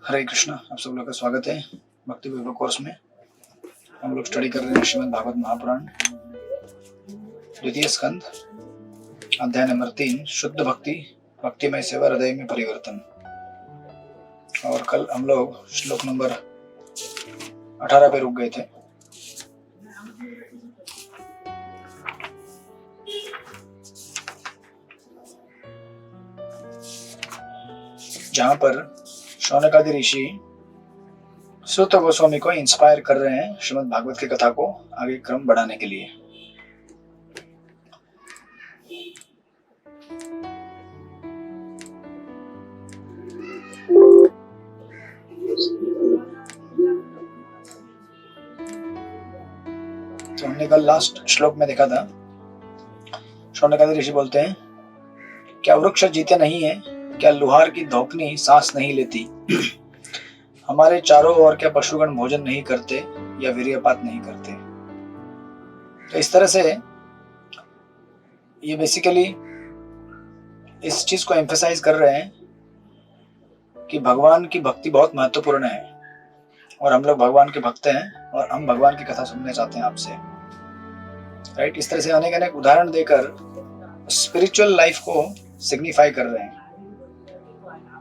हरे कृष्णा, आप सब लोग का स्वागत है भक्ति वैभव कोर्स में। हम लोग स्टडी कर रहे हैं श्रीमद् भागवत महापुराण द्वितीय स्कंद अध्याय नंबर 3 शुद्ध भक्ति, भक्तिमय सेवा, हृदय में परिवर्तन। और कल हम लोग श्लोक नंबर 18 पे रुक गए थे। जहां पर शौनकादि ऋषि सूत गोस्वामी को इंस्पायर कर रहे हैं श्रीमद् भागवत की कथा को आगे क्रम बढ़ाने के लिए। तो हमने कल लास्ट श्लोक में देखा था, शौनकादि ऋषि बोलते हैं, क्या वृक्ष जीते नहीं है? क्या लुहार की धोकनी सांस नहीं लेती? हमारे चारों ओर क्या पशुगण भोजन नहीं करते या वीर्यपात नहीं करते? तो इस तरह से ये बेसिकली इस चीज को एम्फेसाइज कर रहे हैं कि भगवान की भक्ति बहुत महत्वपूर्ण है और हम लोग भगवान के भक्त हैं और हम भगवान की कथा सुनना चाहते हैं आपसे, राइट। इस तरह से अनेक अनेक उदाहरण देकर स्पिरिचुअल लाइफ को सिग्निफाई कर रहे हैं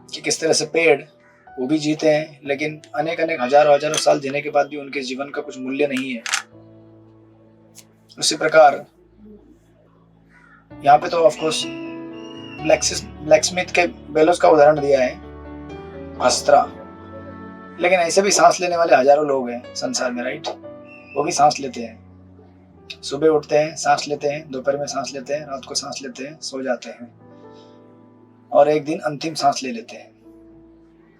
कि किस तरह से पेड़ वो भी जीते हैं, लेकिन अनेक अनेक हजारों साल जीने के बाद भी उनके जीवन का कुछ मूल्य नहीं है। उसी प्रकार यहाँ पे तो ऑफ कोर्स ब्लैकस्मिथ के बेलोस का उदाहरण दिया है, अस्त्रा, लेकिन ऐसे भी सांस लेने वाले हजारों लोग हैं संसार में, राइट। वो भी सांस लेते हैं, सुबह उठते हैं सांस लेते हैं, दोपहर में सांस लेते हैं, रात को सांस लेते हैं, सो जाते हैं और एक दिन अंतिम सांस ले लेते हैं।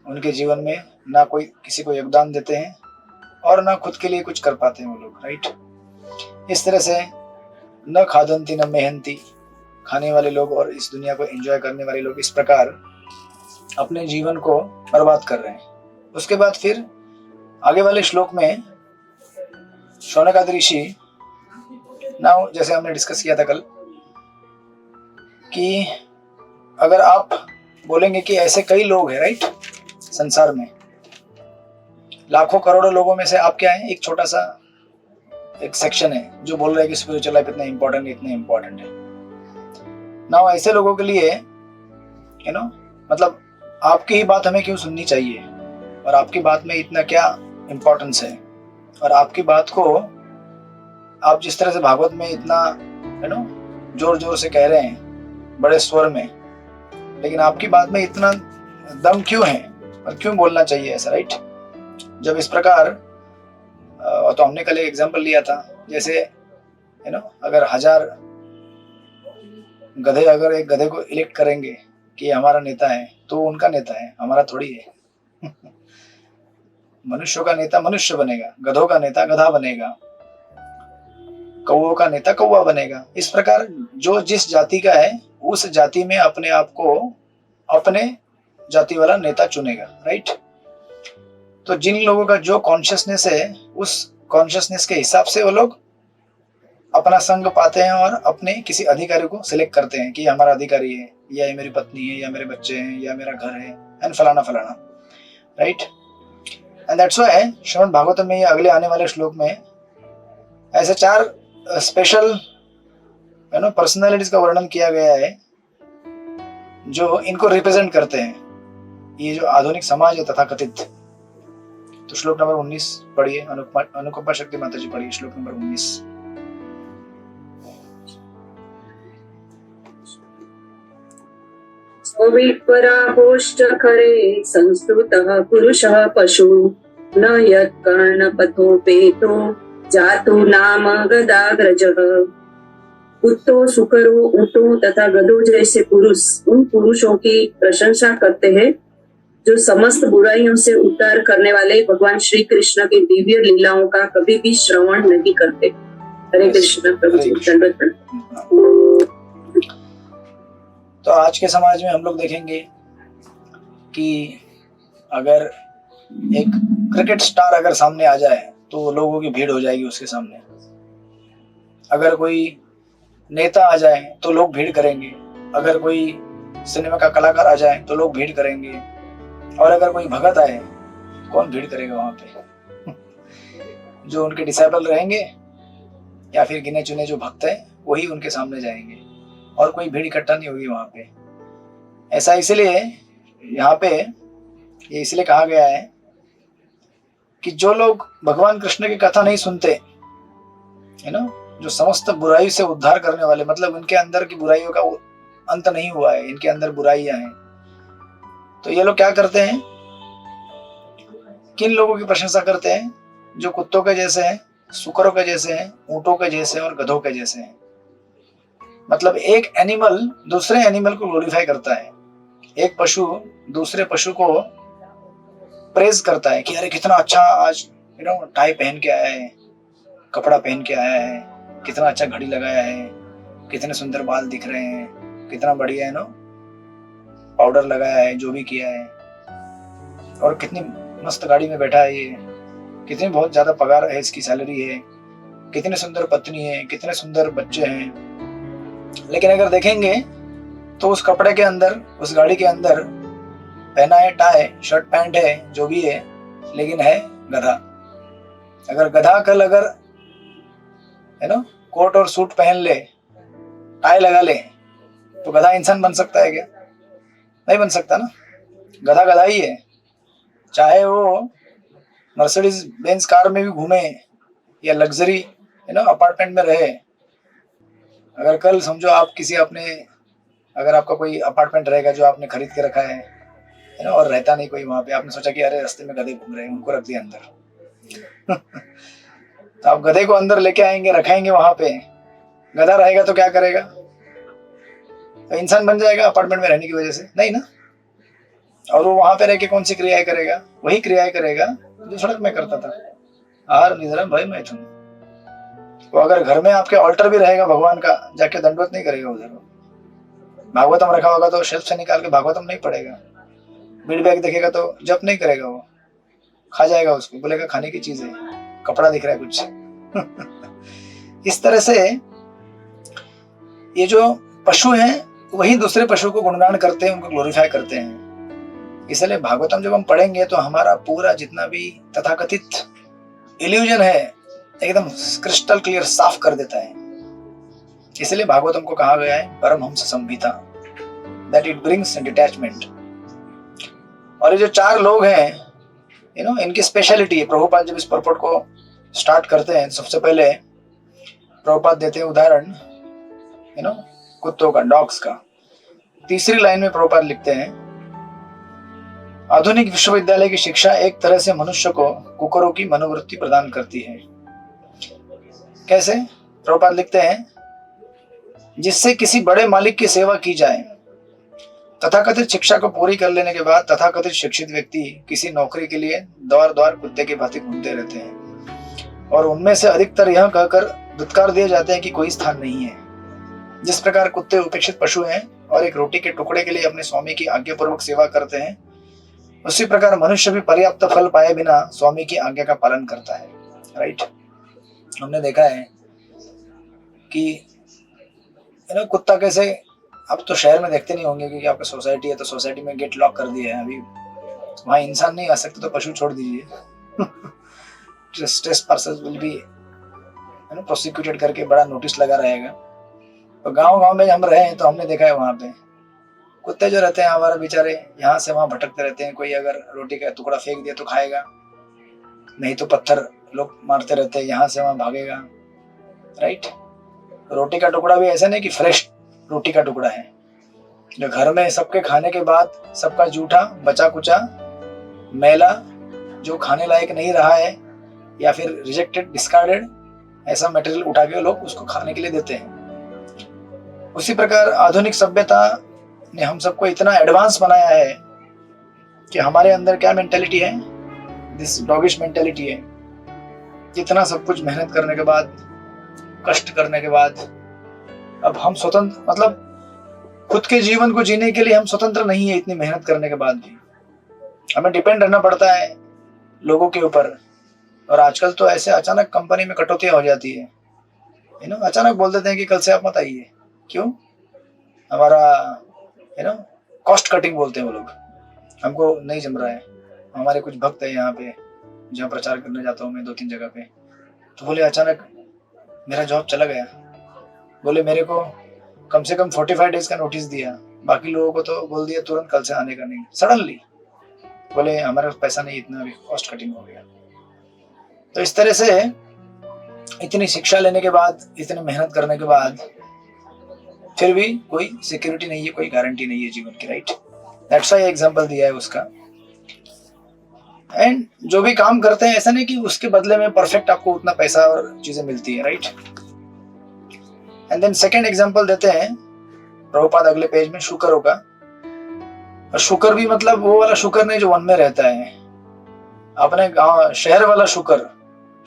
उनके जीवन में ना कोई किसी को योगदान देते हैं और ना खुद के लिए कुछ कर पाते हैं वो लोग, राइट। इस तरह से न खादंती न मेहनती, खाने वाले लोग और इस दुनिया को एंजॉय करने वाले लोग इस प्रकार अपने जीवन को बर्बाद कर रहे हैं। उसके बाद फिर आगे वाले श्लोक में शौनकादि ऋषि नाउ, जैसे हमने डिस्कस किया था कल, कि अगर आप बोलेंगे कि ऐसे कई लोग हैं, राइट, संसार में लाखों करोड़ों लोगों में से आप क्या है, एक छोटा सा एक सेक्शन है जो बोल रहा है कि स्पिरिचुअल लाइफ इतना इंपॉर्टेंट है ना। ऐसे लोगों के लिए मतलब आपकी ही बात हमें क्यों सुननी चाहिए और आपकी बात में इतना क्या इंपॉर्टेंस है, और आपकी बात को आप जिस तरह से भागवत में इतना जोर जोर से कह रहे हैं बड़े स्वर में, लेकिन आपकी बात में इतना दम क्यों है और क्यों बोलना चाहिए ऐसा, राइट। जब इस प्रकार तो हमने कल एक एग्जांपल लिया था, जैसे अगर 1000 गधे अगर एक गधे को इलेक्ट करेंगे कि हमारा नेता है, तो उनका नेता है, हमारा थोड़ी है। मनुष्यों का नेता मनुष्य बनेगा, गधों का नेता गधा बनेगा, कौओं का नेता कौवा बनेगा। इस प्रकार जो जिस जाति का है उस जाति में अपने आप को अपने जाति वाला नेता चुनेगा, राइट। तो जिन लोगों का जो कॉन्शियसनेस है उस कॉन्शियसनेस के हिसाब से वो लोग अपना संग पाते हैं और अपने किसी अधिकारी को सिलेक्ट करते हैं कि हमारा अधिकारी है, या ये मेरी पत्नी है, या मेरे बच्चे हैं, या मेरा घर है, एंड फलाना फलाना, right. And that's why Shrimad Bhagwat में ये अगले आने वाले श्लोक में ऐसे 4 स्पेशल पर्सनालिटीज का वर्णन किया गया है जो इनको रिप्रेजेंट करते हैं, ये जो आधुनिक समाज है तथाकथित। तो श्लोक नंबर 19 पढ़िए, अनुकंपा शक्ति माता जी पढ़िए श्लोक नंबर 19। पराहोष्ट खरे संस्कृतः पुरुषः पशु न यत् कर्णपथोपेतो जातु नाम गदाग्रजः। कुत्तों, सुकरों, ऊंटों तथा गधों जैसे पुरुष उन पुरुषों की प्रशंसा करते हैं जो समस्त बुराइयों से उद्धार करने वाले भगवान श्री कृष्ण की दिव्य लीलाओं का कभी भी श्रवण नहीं करते। हरे कृष्ण। प्रभु जी दंडवत। तो आज के समाज में हम लोग देखेंगे कि अगर एक क्रिकेट स्टार अगर सामने आ जाए तो लोगों की भीड़ हो जाएगी उसके सामने। अगर कोई नेता आ जाए तो लोग भीड़ करेंगे, अगर कोई सिनेमा का कलाकार आ जाए तो लोग भीड़ करेंगे, और अगर कोई भगत आए कौन भीड़ करेगा वहां पे? जो उनके डिसाइबल रहेंगे या फिर गिने चुने जो भक्त हैं वही उनके सामने जाएंगे, और कोई भीड़ इकट्ठा नहीं होगी वहां पे। ऐसा इसलिए यहाँ पे ये इसलिए कहा गया है कि जो लोग भगवान कृष्ण की कथा नहीं सुनते, है ना, जो समस्त बुराई से उद्धार करने वाले, मतलब उनके अंदर की बुराइयों का अंत नहीं हुआ है, इनके अंदर बुराइयां हैं, तो ये लोग क्या करते हैं, किन लोगों की प्रशंसा करते हैं? जो कुत्तों के जैसे हैं, सुकरों के जैसे हैं, ऊंटों के जैसे हैं और गधों के जैसे हैं। मतलब एक एनिमल दूसरे एनिमल को ग्लोरीफाई करता है, एक पशु दूसरे पशु को प्रेज करता है कि अरे कितना अच्छा आज टाई पहन के आया है, कपड़ा पहन के आया है, कितना अच्छा घड़ी लगाया है, कितने सुंदर बाल दिख रहे हैं, कितना बढ़िया है पाउडर लगाया है, जो भी किया है, और कितनी मस्त गाड़ी में बैठा है ये, कितनी बहुत ज्यादा पगार है, इसकी सैलरी है, कितनी सुंदर पत्नी है, कितने सुंदर बच्चे हैं। लेकिन अगर देखेंगे तो उस कपड़े के अंदर, उस गाड़ी के अंदर पहना है टाई, शर्ट पैंट है, जो भी है, लेकिन है गधा। अगर गधा कल अगर कोट और सूट पहन ले, टाई लगा ले, तो गधा इंसान बन सकता है क्या? नहीं बन सकता ना। गधा गधा ही है, चाहे वो मर्सिडीज बेंज कार में भी घूमे या लग्जरी अपार्टमेंट में रहे। अगर कल समझो आप किसी अपने, अगर आपका कोई अपार्टमेंट रहेगा जो आपने खरीद के रखा है ना, और रहता नहीं कोई वहां पे, आपने सोचा कि अरे रास्ते में गधे घूम रहे हैं, उनको रख दिया अंदर। तो आप गधे को अंदर लेके आएंगे, रखाएंगे वहां पे, गधा रहेगा तो क्या करेगा? तो इंसान बन जाएगा अपार्टमेंट में रहने की वजह से? नहीं ना। और वो वहां पे रह के कौन सी क्रियाएं करेगा? वही क्रियाएं करेगा जो सड़क में करता था, आहार निद्रा भय मैथुन। तो अगर घर में आपके ऑल्टर भी रहेगा भगवान का, जाके दंडवत नहीं करेगा उधर। भागवतम रखा होगा तो शेल्फ से निकाल के भागवतम नहीं पड़ेगा। बीड बैग देखेगा तो जप नहीं करेगा, वो खा जाएगा उसको, बोलेगा खाने की चीज है, कपड़ा दिख रहा है कुछ। इस तरह से ये जो पशु हैं वही दूसरे पशु को गुणगान करते हैं, उनको ग्लोरीफाई करते हैं। इसलिए भागवतम जब हम पढ़ेंगे तो हमारा पूरा जितना भी तथाकथित इल्यूजन है एकदम क्रिस्टल क्लियर साफ कर देता है। इसलिए भागवतम को कहा गया है परमहंस संहिता, दैट इट ब्रिंग्स डिटैचमेंट। और ये जो चार लोग हैं इनकी स्पेशलिटी है। प्रभुपाद जब इस परपोर्ट को स्टार्ट करते हैं, सबसे पहले प्रभुपाद देते हैं उदाहरण कुत्तों का, डॉग्स का। तीसरी लाइन में प्रभुपाद लिखते हैं, आधुनिक विश्वविद्यालय की शिक्षा एक तरह से मनुष्य को कुकरों की मनोवृत्ति प्रदान करती है। कैसे? प्रभुपाद लिखते हैं, जिससे किसी बड़े मालिक की सेवा की जाए। तथाकथित शिक्षा को पूरी कर लेने के बाद तथाकथित शिक्षित व्यक्ति किसी नौकरी के लिए द्वार द्वार कुत्ते की भांति घूमते रहते हैं, और उनमें से अधिकतर यह कहकर दुत्कार दिए जाते हैं कि कोई स्थान नहीं है। जिस प्रकार कुत्ते उपेक्षित पशु हैं और एक रोटी के टुकड़े के लिए अपने स्वामी की आज्ञापूर्वक सेवा करते हैं, उसी प्रकार मनुष्य भी पर्याप्त फल पाए बिना स्वामी की आज्ञा का पालन करता है। राइट? हमने देखा है कि कुत्ता कैसे, अब तो शहर में देखते नहीं होंगे क्योंकि आपका सोसाइटी है तो सोसाइटी में गेट लॉक कर दिया है, अभी वहां इंसान नहीं आ सकते तो पशु छोड़ दीजिए। Stress person will be prosecuted करके बड़ा नोटिस लगा रहेगा। तो गांव में हम रहे हैं तो हमने देखा है वहां पे कुत्ते जो रहते हैं हमारे बेचारे यहाँ से वहां भटकते रहते हैं। कोई अगर रोटी का टुकड़ा फेंक दिया तो खाएगा, नहीं तो पत्थर लोग मारते रहते हैं, यहाँ से वहां भागेगा। राइट? रोटी का टुकड़ा भी ऐसा नहीं कि फ्रेश रोटी का टुकड़ा है, जो घर में सबके खाने के बाद सबका जूठा बचा कुचा मैला जो खाने लायक नहीं रहा है या फिर रिजेक्टेड डिस्कार्डेड ऐसा मटेरियल उठा के लोग उसको खाने के लिए देते हैं। उसी प्रकार आधुनिक सभ्यता ने हम सबको इतना एडवांस बनाया है कि हमारे अंदर क्या मेंटेलिटी है? दिस डॉगिश मेंटेलिटी है। इतना सब कुछ मेहनत करने के बाद, कष्ट करने के बाद, अब हम स्वतंत्र, मतलब खुद के जीवन को जीने के लिए हम स्वतंत्र नहीं है। इतनी मेहनत करने के बाद भी हमें डिपेंड रहना पड़ता है लोगों के ऊपर। और आजकल तो ऐसे अचानक कंपनी में कटौतियां हो जाती है, अचानक बोल देते हैं कि कल से आप मत आइए। क्यों? हमारा कॉस्ट कटिंग बोलते हैं वो लोग, हमको नहीं जम रहा है। हमारे कुछ भक्त है यहाँ पे जहाँ प्रचार करने जाता हूँ मैं 2-3 जगह पे, तो बोले अचानक मेरा जॉब चला गया। बोले मेरे को कम से कम 45 डेज का नोटिस दिया, बाकी लोगों को तो बोल दिया तुरंत कल से आने का नहीं, सडनली। बोले हमारे पास पैसा नहीं, इतना भी कॉस्ट कटिंग हो गया। तो इस तरह से इतनी शिक्षा लेने के बाद, इतनी मेहनत करने के बाद फिर भी कोई सिक्योरिटी नहीं है, कोई गारंटी नहीं है जीवन की, राइट। दैट्स व्हाई एग्जांपल दिया है उसका। एंड जो भी काम करते हैं ऐसा नहीं कि उसके बदले में परफेक्ट आपको उतना पैसा और चीजें मिलती है, right. And then second example देते हैं प्रभुपाद अगले पेज में शुकरों का। और शुकर भी मतलब वो वाला शुकर नहीं जो वन में रहता है, अपने गांव शहर वाला शुकर,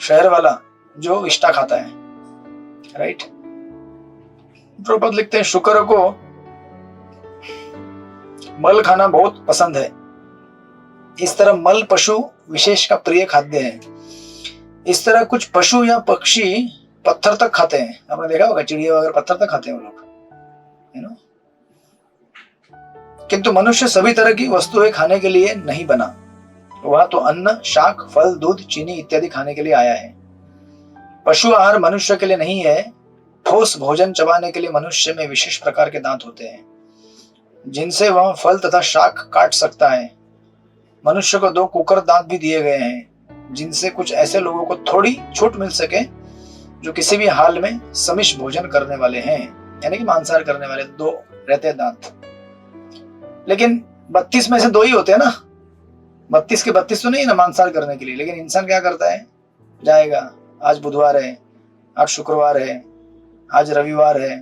शहर वाला जो विष्टा खाता है, राइट। प्रभुपाद लिखते हैं शुकरों को मल खाना बहुत पसंद है। इस तरह मल पशु विशेष का प्रिय खाद्य है। इस तरह कुछ पशु या पक्षी पत्थर तक खाते हैं। आपने देखा होगा चिड़िया वगैरह पत्थर तक खाते हैं वो लोग, यू नो। किंतु मनुष्य सभी तरह की वस्तुएं खाने के लिए नहीं बना। वह तो अन्न, शाक, फल, दूध, चीनी इत्यादि खाने के लिए आया है। पशु आहार मनुष्य के लिए नहीं है। ठोस भोजन चबाने के लिए मनुष्य में विशेष प्रकार के दांत होते हैं, जिनसे वह फल तथा शाक काट सकता है। मनुष्य को 2 कुकर दांत भी दिए गए हैं, जिनसे कुछ ऐसे लोगों को थोड़ी छूट मिल सके जो किसी भी हाल में समिष्ट भोजन करने वाले हैं, यानी कि मांसाहार करने वाले 2 रहते हैं दांत। लेकिन 32 में से 2 ही होते हैं ना, 32 के 32 तो नहीं है ना मांसाहार करने के लिए। लेकिन इंसान क्या करता है, जाएगा आज बुधवार है, आज शुक्रवार है, आज रविवार है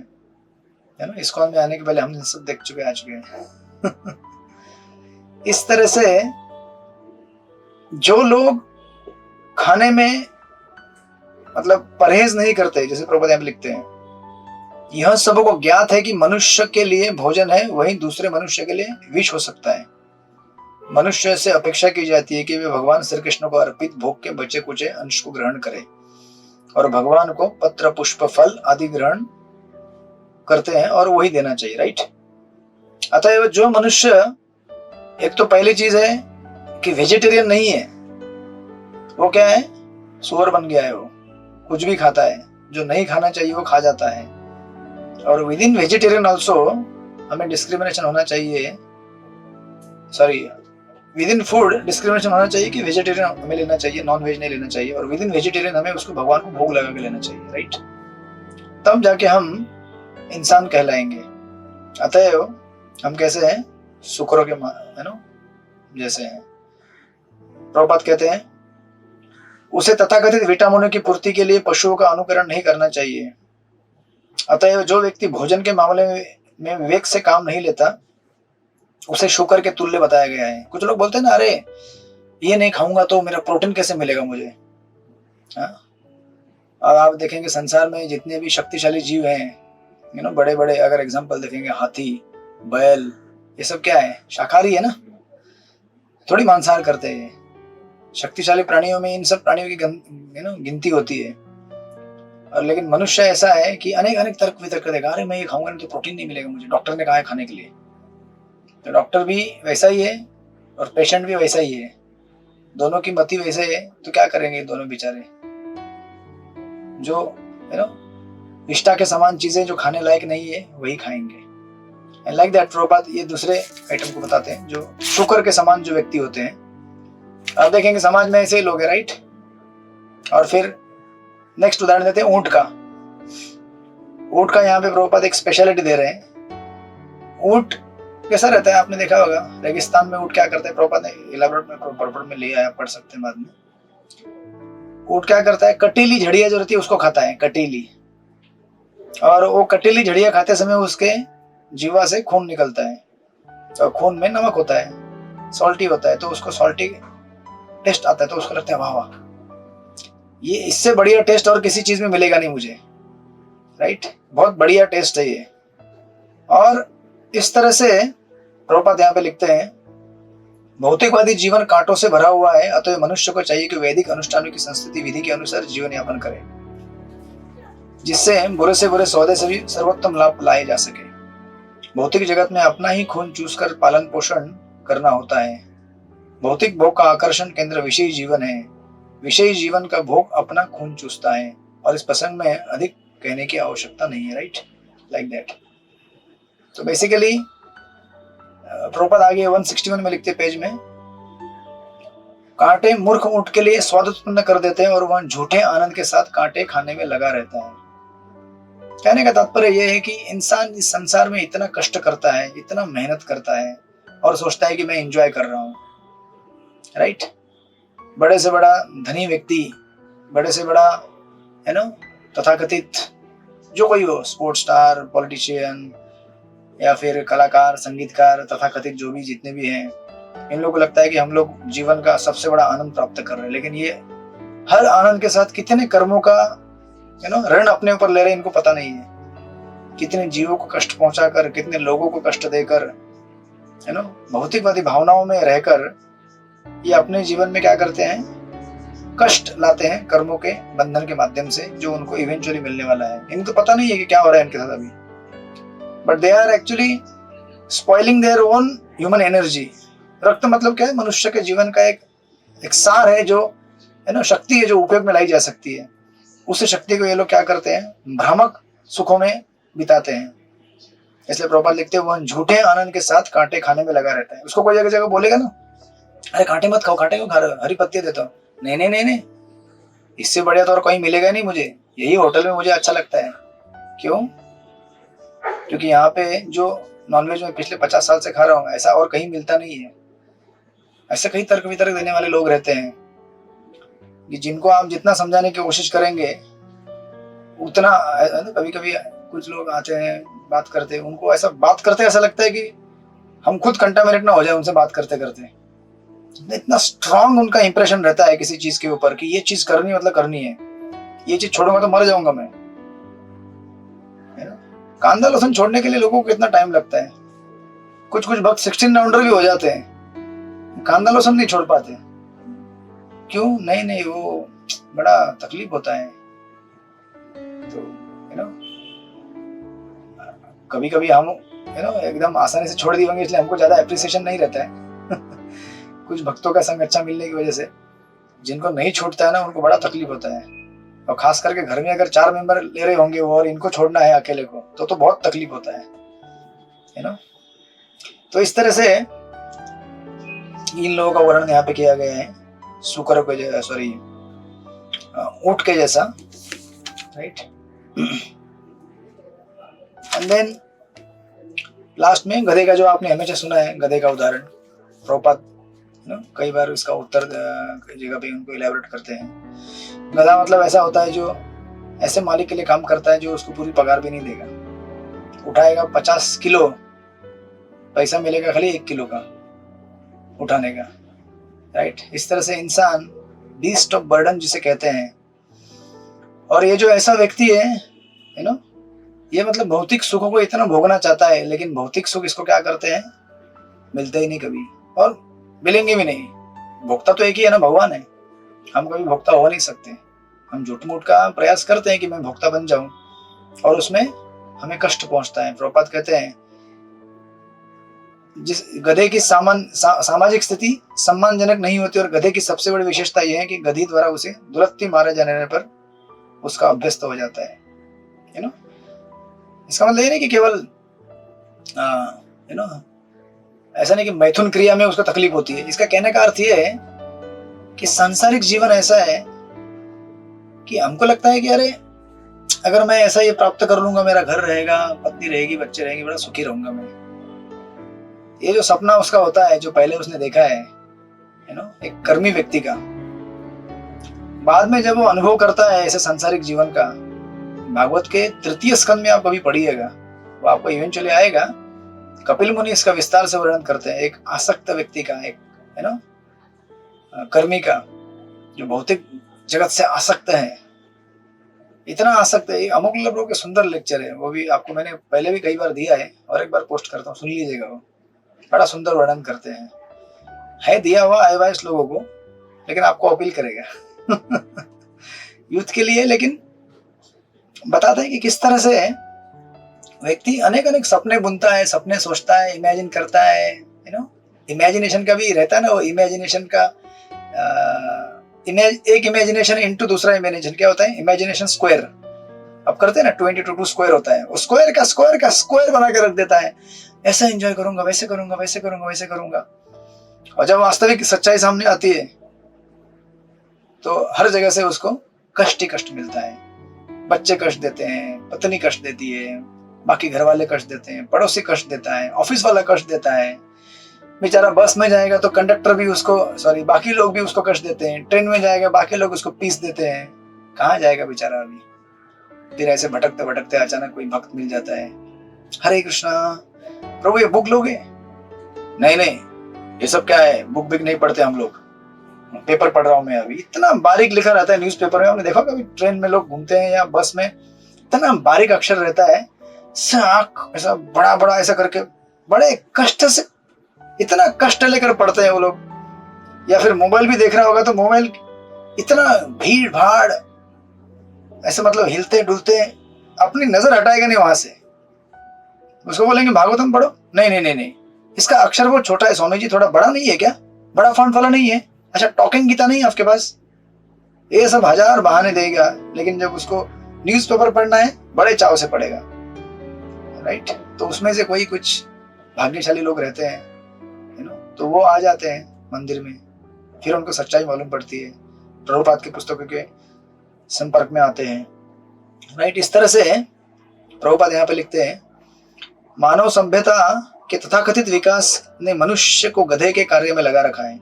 ना। इस्कॉन में आने के पहले हम सब देख चुके आ चुके हैं। इस तरह से जो लोग खाने में मतलब परहेज नहीं करते, जैसे प्रभुपाद यहाँ लिखते हैं, यह सबको ज्ञात है कि मनुष्य के लिए भोजन है, वही दूसरे मनुष्य के लिए विष हो सकता है। मनुष्य से अपेक्षा की जाती है कि वे भगवान श्री कृष्ण को अर्पित भोग के बचे कुचे अंश को ग्रहण करें और भगवान को पत्र, पुष्प, फल आदि ग्रहण करते हैं और वही देना चाहिए, राइट। अतः जो मनुष्य, एक तो पहली चीज है कि वेजिटेरियन नहीं है, वो क्या है, सुअर बन गया है, वो कुछ भी खाता है, जो नहीं खाना चाहिए वो खा जाता है। और विद इन वेजिटेरियन ऑल्सो हमें डिस्क्रिमिनेशन होना चाहिए, sorry with in food discrimination होना चाहिए कि वेजिटेरियन हमें लेना चाहिए, नॉन वेज नहीं लेना चाहिए। और विद इन वेजिटेरियन हमें उसको भगवान को भोग लगा के लेना चाहिए, राइट। तब जाके हम इंसान कहलाएंगे। अतएव हम कैसे हैं, शुक्रों के है ना जैसे हैं। प्रभुपाद कहते हैं उसे तथाकथित विटामिनों की पूर्ति के लिए पशुओं का अनुकरण नहीं करना चाहिए। अतएव जो व्यक्ति भोजन के मामले में विवेक से काम नहीं लेता, उसे शुकर के तुल्य बताया गया है। कुछ लोग बोलते हैं ना, अरे ये नहीं खाऊंगा तो मेरा प्रोटीन कैसे मिलेगा मुझे। और आप देखेंगे संसार में जितने भी शक्तिशाली जीव हैं, यू नो, बड़े बड़े अगर एग्जांपल देखेंगे, हाथी, बैल, ये सब क्या है, शाकाहारी है ना, थोड़ी मांसाहार करते हैं। शक्तिशाली प्राणियों में इन सब प्राणियों की गिनती होती है। और लेकिन मनुष्य ऐसा है कि अनेक अनेक तर्क वितर्क देगा, अरे मैं ये खाऊंगा नहीं तो प्रोटीन नहीं मिलेगा मुझे, डॉक्टर ने कहा है खाने के लिए। तो डॉक्टर भी वैसा ही है और पेशेंट भी वैसा ही है, दोनों की मति वैसे है। तो क्या करेंगे दोनों बेचारे, जो निष्ठा के समान चीजें जो खाने लायक नहीं है वही खाएंगे। एंड लाइक दैट प्रभुपाद ये दूसरे आइटम को बताते हैं, जो शुक्र के समान जो व्यक्ति होते हैं। आप देखेंगे समाज में ऐसे ही लोग हैं, राइट। और फिर नेक्स्ट उदाहरण देते हैं ऊंट का। ऊंट का यहाँ पे प्रभुपाद एक स्पेशलिटी दे रहे हैं। ऊंट कैसा रहता है, आपने देखा होगा रेगिस्तान में ऊंट क्या करता है, प्रभुपाद ने इलाबोरेट में पढ़ में ले आया, पढ़ सकते हैं बाद में। ऊंट क्या करता है, कटीली झड़िया जो रहती है उसको खाता है, कटीली। और वो कटीली झड़िया खाते समय उसके जीवा से खून निकलता है, तो खून में नमक होता है, सॉल्टी होता है, तो उसको सॉल्टी टेस्ट आता है, तो उसको लगता है वाह वाह, ये इससे बढ़िया टेस्ट और किसी चीज में मिलेगा नहीं मुझे, राइट। बहुत बढ़िया टेस्ट है ये। और इस तरह से प्रभुपाद यहाँ पे लिखते हैं, भौतिकवादी जीवन कांटों से भरा हुआ है, अतः मनुष्य को चाहिए कि वैदिक अनुष्ठानों की संस्कृति विधि के अनुसार जीवन यापन करे, जिससे बुरे से बुरे सौदे से भी सर्वोत्तम लाभ लाए जा सके। भौतिक जगत में अपना ही खून चूसकर पालन पोषण करना होता है, भौतिक भोग का आकर्षण केंद्र विषयी जीवन है, विषयी जीवन का भोग अपना खून चूसता है, और इस प्रसंग में अधिक कहने की आवश्यकता नहीं है, राइट, लाइक दैट। तो बेसिकली प्रभुपाद आगे 161 में लिखते पेज में, कांटे मूर्ख ऊंट के लिए स्वाद उत्पन्न कर देते हैं और वह झूठे आनंद के साथ कांटे खाने में लगा रहता है। कहने का तात्पर्य यह है कि इंसान इस संसार में इतना कष्ट करता है, इतना मेहनत करता है और सोचता है कि मैं एंजॉय कर रहा हूं, राइट। बड़े से बड़ा धनी व्यक्ति, बड़े से बड़ा है ना तथाकथित जो कोई हो, स्पोर्ट्स स्टार, पॉलिटिशियन या फिर कलाकार, संगीतकार, तथाकथित जो भी जितने भी हैं, इन लोगों को लगता है कि हम लोग जीवन का सबसे बड़ा आनंद प्राप्त कर रहे हैं, लेकिन ये हर आनंद के साथ कितने कर्मों का ऋण अपने ऊपर ले रहे हैं इनको पता नहीं है। कितने जीवों को कष्ट पहुंचाकर, कितने लोगों को कष्ट देकर, भौतिकवादी भावनाओं में रहकर ये अपने जीवन में क्या करते हैं, कष्ट लाते हैं कर्मों के बंधन के माध्यम से, जो उनको इवेंचुअली मिलने वाला है। इनको पता नहीं है कि क्या हो रहा है इनके साथ अभी, but they are actually spoiling their own human energy. रक्त मतलब क्या है, मनुष्य के जीवन का एक सार है, जो शक्ति है जो उपयोग में लाई जा सकती है। उस शक्ति को ये लोग क्या करते हैं, भ्रामक सुखों में बिताते हैं। इसलिए प्रभुपाद लिखते हैं, वह झूठे आनंद के साथ कांटे खाने में लगा रहता है। उसको कोई जगह जगह बोलेगा ना, अरे कांटे मत खाओ, कांटे क्यों खा रहे हो, हरी पत्ती देता हूँ। नहीं नहीं नहीं नहीं, इससे बढ़िया तो और कहीं मिलेगा नहीं मुझे, यही होटल में मुझे अच्छा लगता है। क्यों? क्योंकि यहाँ पे जो नॉनवेज में पिछले 50 साल से खा रहा हूँ, ऐसा और कहीं मिलता नहीं है। ऐसे कई तर्क वितर्क देने वाले लोग रहते हैं कि जिनको आप जितना समझाने की कोशिश करेंगे उतना, कभी कभी कुछ लोग आते हैं बात करते हैं, उनको ऐसा बात करते ऐसा लगता है कि हम खुद कंटामिनेट ना हो जाए उनसे बात करते करते। इतना स्ट्रांग उनका इंप्रेशन रहता है किसी चीज के ऊपर कि ये चीज करनी मतलब करनी है, ये चीज छोड़ूंगा तो मर जाऊंगा मैं। कांदा लहसुन छोड़ने के लिए लोगों को कितना टाइम लगता है। कुछ कुछ भक्त 16 राउंडर भी हो जाते हैं, कांदा लहसुन नहीं छोड़ पाते। क्यों? नहीं नहीं, वो बड़ा तकलीफ होता है। तो कभी कभी हम एकदम आसानी से छोड़ दिए होंगे, इसलिए हमको ज्यादा एप्रिसिएशन नहीं रहता है। कुछ भक्तों का संग अच्छा मिलने की वजह से जिनको नहीं छूटता है ना, उनको बड़ा तकलीफ होता है। और खास करके घर में अगर 4 मेंबर ले रहे होंगे और इनको छोड़ना है अकेले को, तो बहुत तकलीफ होता है तो इस तरह से इन लोगों का वर्णन यहाँ पे किया गया है, शुक्र के सॉरी ऊंट के जैसा, राइट। एंड देन लास्ट में गधे का, जो आपने हमेशा सुना है गधे का उदाहरण, प्रभुपाद कई बार इसका उत्तर कई जगह पे उनको इलैबोरेट करते हैं। गधा मतलब ऐसा होता है जो ऐसे मालिक के लिए काम करता है जो उसको पूरी पगार भी नहीं देगा, उठाएगा 50 किलो, पैसा मिलेगा खाली 1 किलो का उठाने का, राइट। इस तरह से इंसान बीस्ट ऑफ बर्डन जिसे कहते हैं। और ये जो ऐसा व्यक्ति है ये मतलब भौतिक सुखों को इतना भोगना चाहता है, लेकिन भौतिक सुख इसको क्या करते हैं, मिलते ही नहीं कभी, और मिलेंगे भी नहीं। भोक्ता तो एक ही है ना, भगवान है। हम कभी भोक्ता हो नहीं सकते। हम झूठ मूठ का प्रयास करते हैं कि मैं भोक्ता बन जाऊं, और उसमें हमें कष्ट पहुंचता है। प्रभुपाद कहते हैं, जिस गधे की सामाजिक स्थिति सम्मानजनक नहीं होती, और गधे की सबसे बड़ी विशेषता यह है कि गधी द्वारा उसे दुरत्ती मारे जाने पर उसका अभ्यस्त हो जाता है। इसका मतलब ये नहीं कि केवल ऐसा नहीं कि मैथुन क्रिया में उसको तकलीफ होती है। इसका कहने का अर्थ ये है कि सांसारिक जीवन ऐसा है कि हमको लगता है कि अरे अगर मैं ऐसा ये प्राप्त कर लूंगा, मेरा घर रहेगा, पत्नी रहेगी, बच्चे रहेंगे, बड़ा सुखी रहूंगा मैं। ये जो सपना उसका होता है, जो पहले उसने देखा है एक कर्मी व्यक्ति का, बाद में जब वो अनुभव करता है ऐसे सांसारिक जीवन का, भागवत के 3 स्कंद में आप कभी पढ़िएगा, वो आपको इवेंचुअली आएगा। कपिल मुनि इसका विस्तार से वर्णन करते हैं। एक आसक्त व्यक्ति का, एक कर्मी का, जो भौतिक जगत से आसक्त है, इतना आसक्त है। अमुक लोगों के सुंदर लेक्चर है, वो भी आपको मैंने पहले भी कई बार दिया है और एक बार पोस्ट करता हूँ, सुन लीजिएगा। वो बड़ा सुंदर वर्णन करते हैं, है दिया हुआ आईवाइस लोगों को, लेकिन आपको अपील करेगा यूथ के लिए। लेकिन बताते हैं कि किस तरह से व्यक्ति अनेक अनेक सपने बुनता है, सपने सोचता है, इमेजिन करता है, इमेजिनेशन का भी रहता है ना, वो इमेजिनेशन का एक इमेजिनेशन इनटू दूसरा इमेजिनेशन क्या होता है, इमेजिनेशन स्क्वायर। अब करते हैं ना 22 स्क्वायर होता है, वो स्क्वायर का स्क्वायर बना के रख देता है, ऐसा एंजॉय करूंगा, वैसे करूंगा, वैसे करूंगा, वैसे करूंगा। और जब वास्तविक सच्चाई सामने आती है तो हर जगह से उसको कष्ट ही कष्ट मिलता है। बच्चे कष्ट देते हैं, पत्नी कष्ट देती है, बाकी घर वाले कष्ट देते हैं, पड़ोसी कष्ट देता है, ऑफिस वाला कष्ट देता है, बेचारा बस में जाएगा तो कंडक्टर भी उसको, सॉरी बाकी लोग भी उसको कष्ट देते हैं, ट्रेन में जाएगा बाकी लोग उसको पीस देते हैं, कहाँ जाएगा बेचारा अभी। फिर ऐसे भटकते भटकते अचानक कोई भक्त मिल जाता है, हरे कृष्णा प्रभु ये बुक लोगे? नहीं नहीं, ये सब क्या है, बुक बिक नहीं पढ़ते हम लोग, पेपर पढ़ रहा हूं मैं अभी। इतना बारीक लिखा रहता है न्यूज़पेपर में, आपने देखा कभी ट्रेन में लोग घूमते हैं या बस में, इतना बारीक अक्षर रहता है, आंख ऐसा बड़ा बड़ा ऐसा करके बड़े कष्ट से, इतना कष्ट लेकर पढ़ते हैं वो लोग। या फिर मोबाइल भी देख रहा होगा तो मोबाइल इतना भीड़ भाड़ ऐसे, मतलब हिलते डुलते, अपनी नजर हटाएगा नहीं वहां से। उसको बोलेंगे भागवतम पढ़ो, नहीं नहीं नहीं नहीं, इसका अक्षर बहुत छोटा है स्वामी जी, थोड़ा बड़ा नहीं है क्या, बड़ा फॉन्ट वाला नहीं है, अच्छा टॉकिंग गीता नहीं है आपके पास, ये सब हजार बहाने देगा। लेकिन जब उसको न्यूज़पेपर पढ़ना है बड़े चाव से पढ़ेगा, राइट। तो उसमें से कोई कुछ भाग्यशाली लोग रहते हैं, तो वो आ जाते हैं मंदिर में, फिर उनको सच्चाई मालूम पड़ती है, प्रभुपाद की पुस्तकों के संपर्क में आते हैं, राइट। इस तरह से प्रभुपाद यहाँ पे लिखते हैं, मानव सभ्यता के तथाकथित विकास ने मनुष्य को गधे के कार्य में लगा रखा है।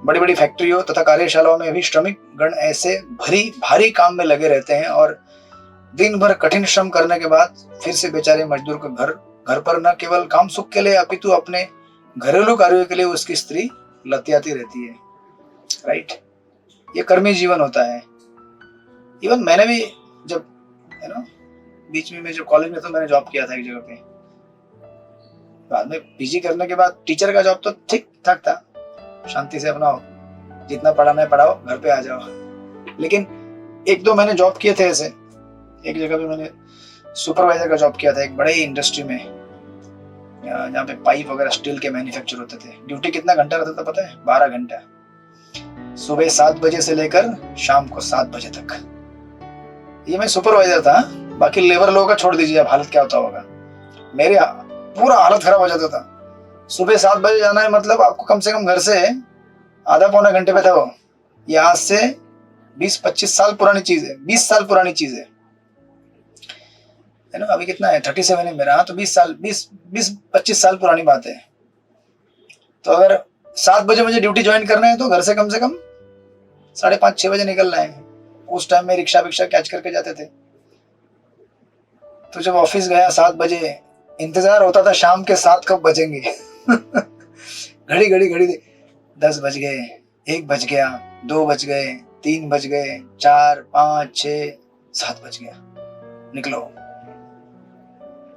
बड़ी बड़ी फैक्ट्रियों तथा कार्यशालाओं में भी श्रमिक गण ऐसे भारी काम में लगे रहते हैं और दिन भर कठिन श्रम करने के बाद फिर से बेचारे मजदूर को घर पर न केवल काम सुख के लिए अपितु अपने घरेलू कार्यों के लिए उसकी स्त्री लतियाती रहती है, राइट। ये कर्मी जीवन होता है। इवन मैंने भी जब बीच में मैं जब कॉलेज में था, मैंने जॉब किया था एक जगह पे, बाद में पीजी करने के बाद टीचर का जॉब तो ठीक ठाक था, शांति से अपना जितना पढ़ाना है पढ़ाओ, घर पे आ जाओ। लेकिन एक दो मैंने जॉब किए थे ऐसे, एक जगह पे मैंने सुपरवाइजर का जॉब किया था एक बड़े इंडस्ट्री में, जहाँ पे पाइप वगैरह स्टील के मैन्युफैक्चर होते थे। ड्यूटी कितना घंटा रहता था पता है? 12 घंटा, सुबह 7 बजे से लेकर शाम को 7 बजे तक। ये मैं सुपरवाइजर था, बाकी लेबर लोगों का छोड़ दीजिए, अब हालत क्या होता होगा। मेरे पूरा हालत खराब हो जाता था। सुबह 7 बजे जाना है मतलब आपको कम से कम घर से आधा पौना घंटे पे था वो। ये आज से 20-25 साल पुरानी चीज है, 20 साल पुरानी चीज है ना। अभी कितना है, 37 है मेरा, तो 20-25 साल पुरानी बात है। तो अगर 7 बजे मुझे ड्यूटी ज्वाइन करना है तो घर से कम 5:30-6 बजे निकलना है। उस टाइम में रिक्शा कैच करके जाते थे। तो जब ऑफिस गया 7 बजे, इंतजार होता था शाम के 7 कब बजेंगे। घड़ी 10 बज गए, 1 बज गया, 2 बज गए, 3 बज गए, 4, 5, 6, 7 बज गया, निकलो।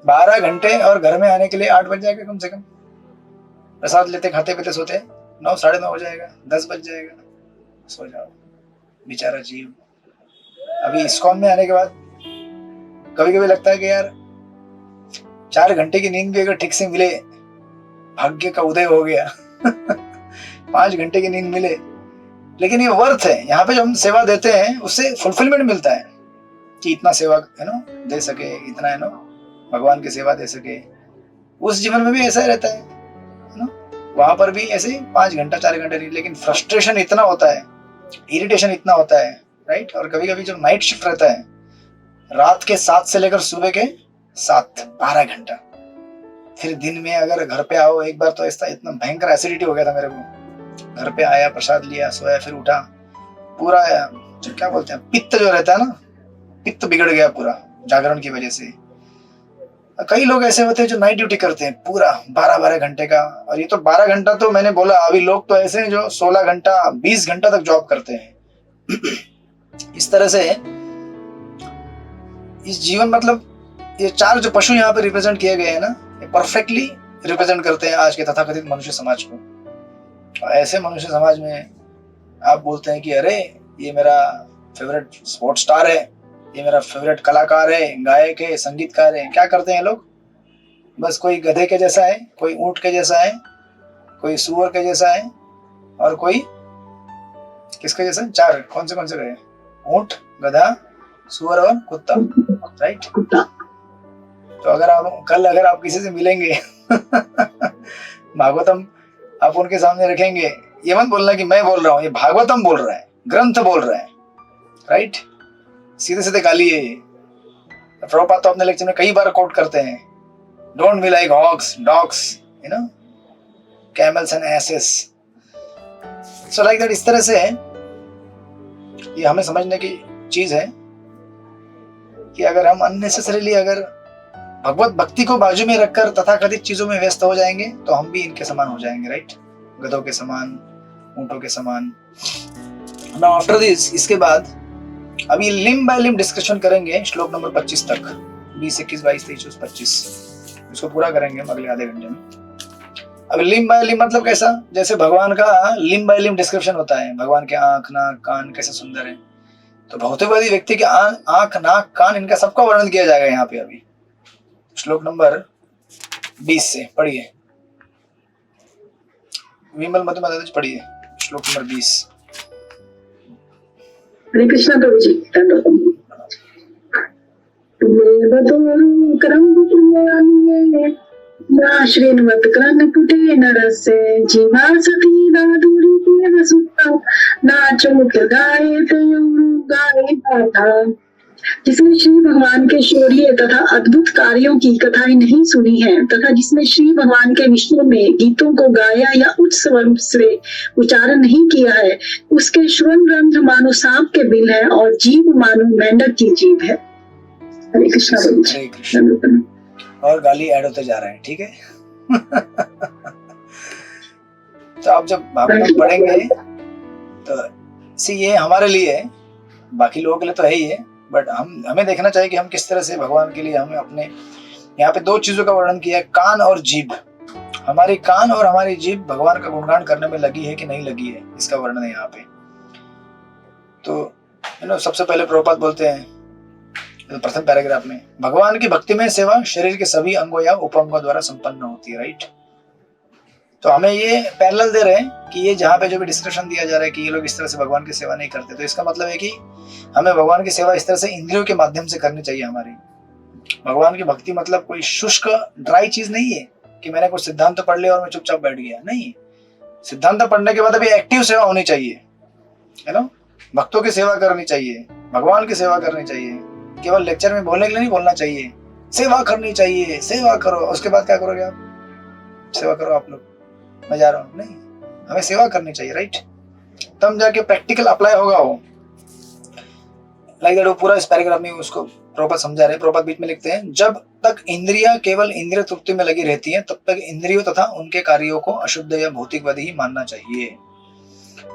12 घंटे और घर में आने के लिए 8 बज जाएगा कम से कम। प्रसाद लेते खाते पीते सोते 9, 9:30 हो जाएगा, 10 बज जाएगा, सो जाओ बेचारा जीव। अभी इस्कॉन में आने के बाद कभी कभी लगता है कि यार 4 घंटे की नींद भी अगर ठीक से मिले, भाग्य का उदय हो गया। 5 घंटे की नींद मिले, लेकिन ये वर्थ है। यहाँ पे जो हम सेवा देते हैं उससे फुलफिलमेंट मिलता है कि इतना सेवा दे सके, इतना भगवान की सेवा दे सके। उस जीवन में भी ऐसा ही रहता है ना, वहां पर भी ऐसे 5 घंटा 4 घंटे नहीं, लेकिन फ्रस्ट्रेशन इतना होता है, इरिटेशन इतना होता है, राइट। और कभी कभी जब नाइट शिफ्ट रहता है, रात के 7 से लेकर सुबह के 7, 12 घंटा। फिर दिन में अगर घर पे आओ, एक बार तो ऐसा इतना भयंकर एसिडिटी हो गया था मेरे को। घर पे आया, प्रसाद लिया, सोया, फिर उठा, पूरा जो क्या बोलते हैं पित्त जो रहता है ना, पित्त बिगड़ गया पूरा जागरण की वजह से। कई लोग ऐसे होते हैं जो नाइट ड्यूटी करते हैं पूरा 12-12 घंटे का। और ये तो 12 घंटा तो मैंने बोला, अभी लोग तो ऐसे हैं जो 16 घंटा 20 घंटा तक जॉब करते हैं। इस तरह से इस जीवन, मतलब ये 4 जो पशु यहाँ पे रिप्रेजेंट किए गए हैं ना, ये परफेक्टली रिप्रेजेंट करते हैं आज के तथाकथित मनुष्य समाज को। और ऐसे मनुष्य समाज में आप बोलते हैं कि अरे ये मेरा फेवरेट स्पोर्ट्स स्टार है, ये मेरा फेवरेट कलाकार है, गायक है, संगीतकार है। क्या करते हैं लोग? बस कोई गधे के जैसा है, कोई ऊंट के जैसा है, कोई सुअर के जैसा है और कोई किसके जैसा है? चार कौन से गए? ऊंट, गधा, सुअर और कुत्ता, राइट? कुत्ता। तो अगर आप किसी से मिलेंगे भागवतम आप उनके सामने रखेंगे, ये मत बोलना कि मैं बोल रहा हूँ, ये भागवतम बोल रहा है, ग्रंथ बोल रहा है, राइट? सीधे सीधे गाली है ये। प्रभुपाद तो अपने लेक्चर में कई बार कोट करते हैं, don't be like hogs, dogs, you know, camels and asses. So like that, इस तरह से ये हमें समझने की चीज है कि अगर हम अननेसेसरीली अगर भगवत भक्ति को बाजू में रखकर तथाकथित चीजों में व्यस्त हो जाएंगे तो हम भी इनके समान हो जाएंगे, राइट? गधों के समान, ऊंटों के समान। नाउ आफ्टर दिस, इसके बाद अभी लिम्ब बाय लिम्ब डिस्कशन करेंगे श्लोक नंबर 25 तक, 20, 21, 22, 23, 25, इसको पूरा करेंगे हम अगले आधे घंटे में। अब लिम्ब बाय लिम्ब मतलब कैसा? जैसे भगवान का लिम्ब बाय लिम्ब डिस्क्रिप्शन होता है, भगवान के आंख, नाक, कान कैसे सुंदर है, तो भौतिकवादी व्यक्ति के आंख, नाक, कान, इनका सबका वर्णन किया जाएगा यहाँ पे। अभी श्लोक नंबर 20 से पढ़िए, विमल मधुमादाजी पढ़िए श्लोक नंबर 20। हरे कृष्णा प्रभु जी। श्रीनवत कर्ण कुटे नरसे जीवा सती दादुरी देव सुता नाचो मुख्य गाये गाये गाथा। जिसने श्री भगवान के शौर्य तथा अद्भुत कार्यों की कथाएं नहीं सुनी है तथा जिसने श्री भगवान के विषय में गीतों को गाया या उच्च स्वर से उच्चारण नहीं किया है, उसके श्रवण रंध्र मानो सांप के बिल है और जीभ मानो मेंढक की जीभ है। हरे कृष्णा। हरे कृष्ण। और गाली ऐड होते जा रहे हैं, ठीक है? तो आप जब भागवत पढ़ेंगे तो ये हमारे लिए है, बाकी लोगों के लिए तो है ही है, बट हमें देखना चाहिए कि हम किस तरह से भगवान के लिए हमें अपने यहाँ पे दो चीजों का वर्णन किया है, कान और जीभ। हमारी कान और हमारी जीभ भगवान का गुणगान करने में लगी है कि नहीं लगी है, इसका वर्णन है यहाँ पे। तो सबसे पहले प्रभुपाद बोलते हैं प्रथम पैराग्राफ में, भगवान की भक्ति में सेवा शरीर के सभी अंगों या उपअंगों द्वारा संपन्न होती है, राइट? तो हमें ये पैरेलल दे रहे हैं कि ये जहाँ पे जो भी डिस्कशन दिया जा रहा है कि ये लोग इस तरह से भगवान की सेवा नहीं करते, तो इसका मतलब है कि हमें भगवान की सेवा इस तरह से इंद्रियों के माध्यम से करनी चाहिए हमारी। भगवान की भक्ति मतलब कोई शुष्क ड्राई चीज नहीं है कि मैंने कुछ सिद्धांत पढ़ लिया और मैं चुपचाप बैठ गया, नहीं। सिद्धांत पढ़ने के बाद अभी एक्टिव सेवा होनी चाहिए, है ना? भक्तों की सेवा करनी चाहिए, भगवान की सेवा करनी चाहिए। केवल लेक्चर में बोलने के लिए नहीं बोलना चाहिए, सेवा करनी चाहिए, सेवा करो। उसके बाद क्या करोगे आप? सेवा करो आप लोग, मैं जा रहा हूँ, नहीं, हमें सेवा करनी चाहिए, राइट? तब जाके प्रैक्टिकल अप्लाई होगा वो। लाइक दैट, वो पूरा इस पैराग्राफ में उसको प्रभुपाद समझा रहे हैं। प्रभुपाद बीच में लिखते हैं, जब तक इंद्रियां केवल इंद्रिय तृप्ति में लगी रहती हैं तब तक इंद्रियों तथा उनके कार्यों को अशुद्ध या भौतिकवादी ही मानना चाहिए।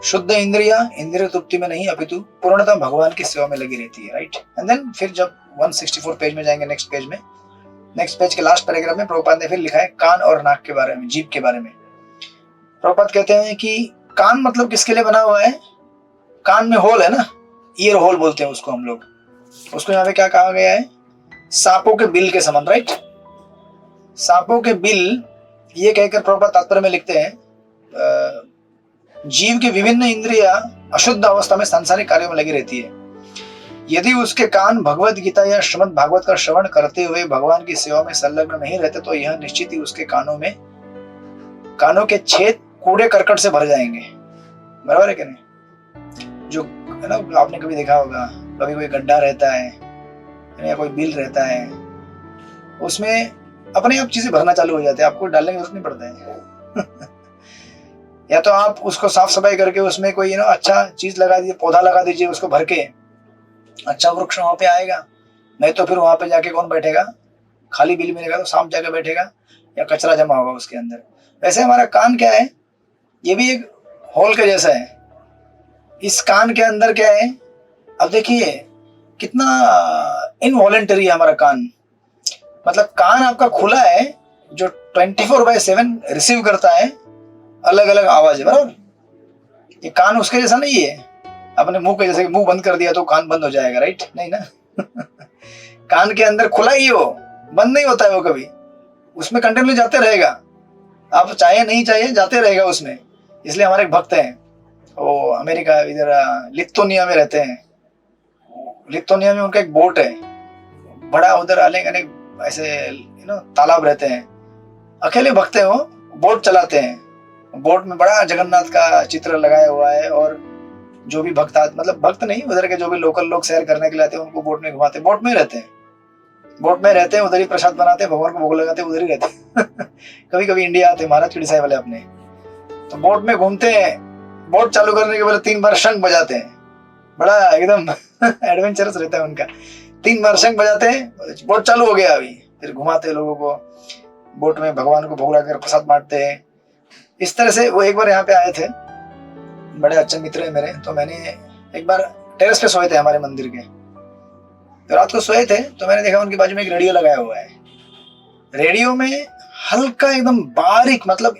शुद्ध इंद्रिया इंद्रिय तृप्ति में नहीं अपितु पूर्णतः भगवान की सेवा में लगी रहती है, राइट? एंड देन फिर जब 164 पेज में जाएंगे, नेक्स्ट पेज के लास्ट पैराग्राफ में प्रभुपाद ने फिर लिखा है कान और नाक के बारे में, जीभ के बारे में। प्रभुपाद कहते हैं कि कान मतलब किसके लिए बना हुआ है? कान में होल है ना, ईयर होल बोलते हैं उसको हम लोग। उसको यहाँ पे क्या कहा गया है? सांपों के बिल के समान, राइट? सांपों के बिल, ये कहकर प्रभुपाद तात्पर्य में लिखते हैं, जीव की विभिन्न इंद्रियां अशुद्ध अवस्था में सांसारिक कार्यों में लगी रहती है। यदि उसके कान भगवत गीता या श्रीमद् भागवत का श्रवण करते हुए भगवान की सेवा में संलग्न नहीं रहते तो यह निश्चित ही उसके कानों के छेद कूड़े करकट से भर जाएंगे। बराबर है कि नहीं? जो है ना, आपने कभी देखा होगा, कभी कोई गड्ढा रहता है या कोई बिल रहता है, उसमें अपने आप चीजें भरना चालू हो जाते हैं, आपको डालने की जरूरत नहीं पड़ता है। या तो आप उसको साफ सफाई करके उसमें कोई अच्छा चीज लगा दीजिए, पौधा लगा दीजिए, उसको भर के अच्छा वृक्ष वहां पे आएगा। नहीं तो फिर वहां पे जाके कौन बैठेगा? खाली बिल मिलेगा तो सांप जाके बैठेगा या कचरा जमा होगा उसके अंदर। वैसे हमारा कान क्या है? ये भी एक होल के जैसा है। इस कान के अंदर क्या है? अब देखिए कितना इनवॉलेंटरी है हमारा कान। मतलब कान आपका खुला है जो 24/7 रिसीव करता है अलग अलग आवाजें, बराबर? ये कान उसके जैसा नहीं है अपने मुंह के जैसे, मुंह बंद कर दिया तो कान बंद हो जाएगा, राइट? नहीं ना। कान के अंदर खुला ही हो, बंद नहीं होता है वो कभी, उसमें कंटिन्यू जाते रहेगा। आप चाहे नहीं चाहिए जाते रहेगा उसमें। इसलिए हमारे एक भक्त हैं, वो अमेरिका इधर लिथुआनिया में रहते हैं। लिथुआनिया में उनका एक बोट है, बड़ा उधर अनेक अनेक ऐसे तालाब रहते हैं। अकेले भक्त हैं वो, बोट चलाते हैं। बोट में बड़ा जगन्नाथ का चित्र लगाया हुआ है, और जो भी भक्त मतलब भक्त नहीं, उधर के जो भी लोकल लोग सैर करने के लिए आते हैं उनको बोट में घुमाते हैं। बोट में रहते हैं, बोट में रहते हैं, उधर ही प्रसाद बनाते हैं, भगवान को भोग लगाते हैं, उधर ही रहते हैं। कभी कभी इंडिया आते हैं, महाराज की डिसाई वाले अपने, तो बोट में घूमते हैं। बोट चालू करने के पहले 3 बार शंख बजाते हैं, बड़ा एकदम एडवेंचरस रहता है उनका। 3 बार शंख बजाते हैं, बोट चालू हो गया, अभी फिर घुमाते हैं लोगों को बोट में, भगवान को भोग लगाकर प्रसाद बांटते हैं। इस तरह से वो एक बार यहाँ पे आए थे, बड़े अच्छे मित्र है मेरे। तो मैंने एक बार टेरेस पे सोए थे हमारे मंदिर के, तो रात को सोए थे, तो मैंने देखा उनके बाजू में एक रेडियो लगाया हुआ है। रेडियो में हल्का एकदम बारीक, मतलब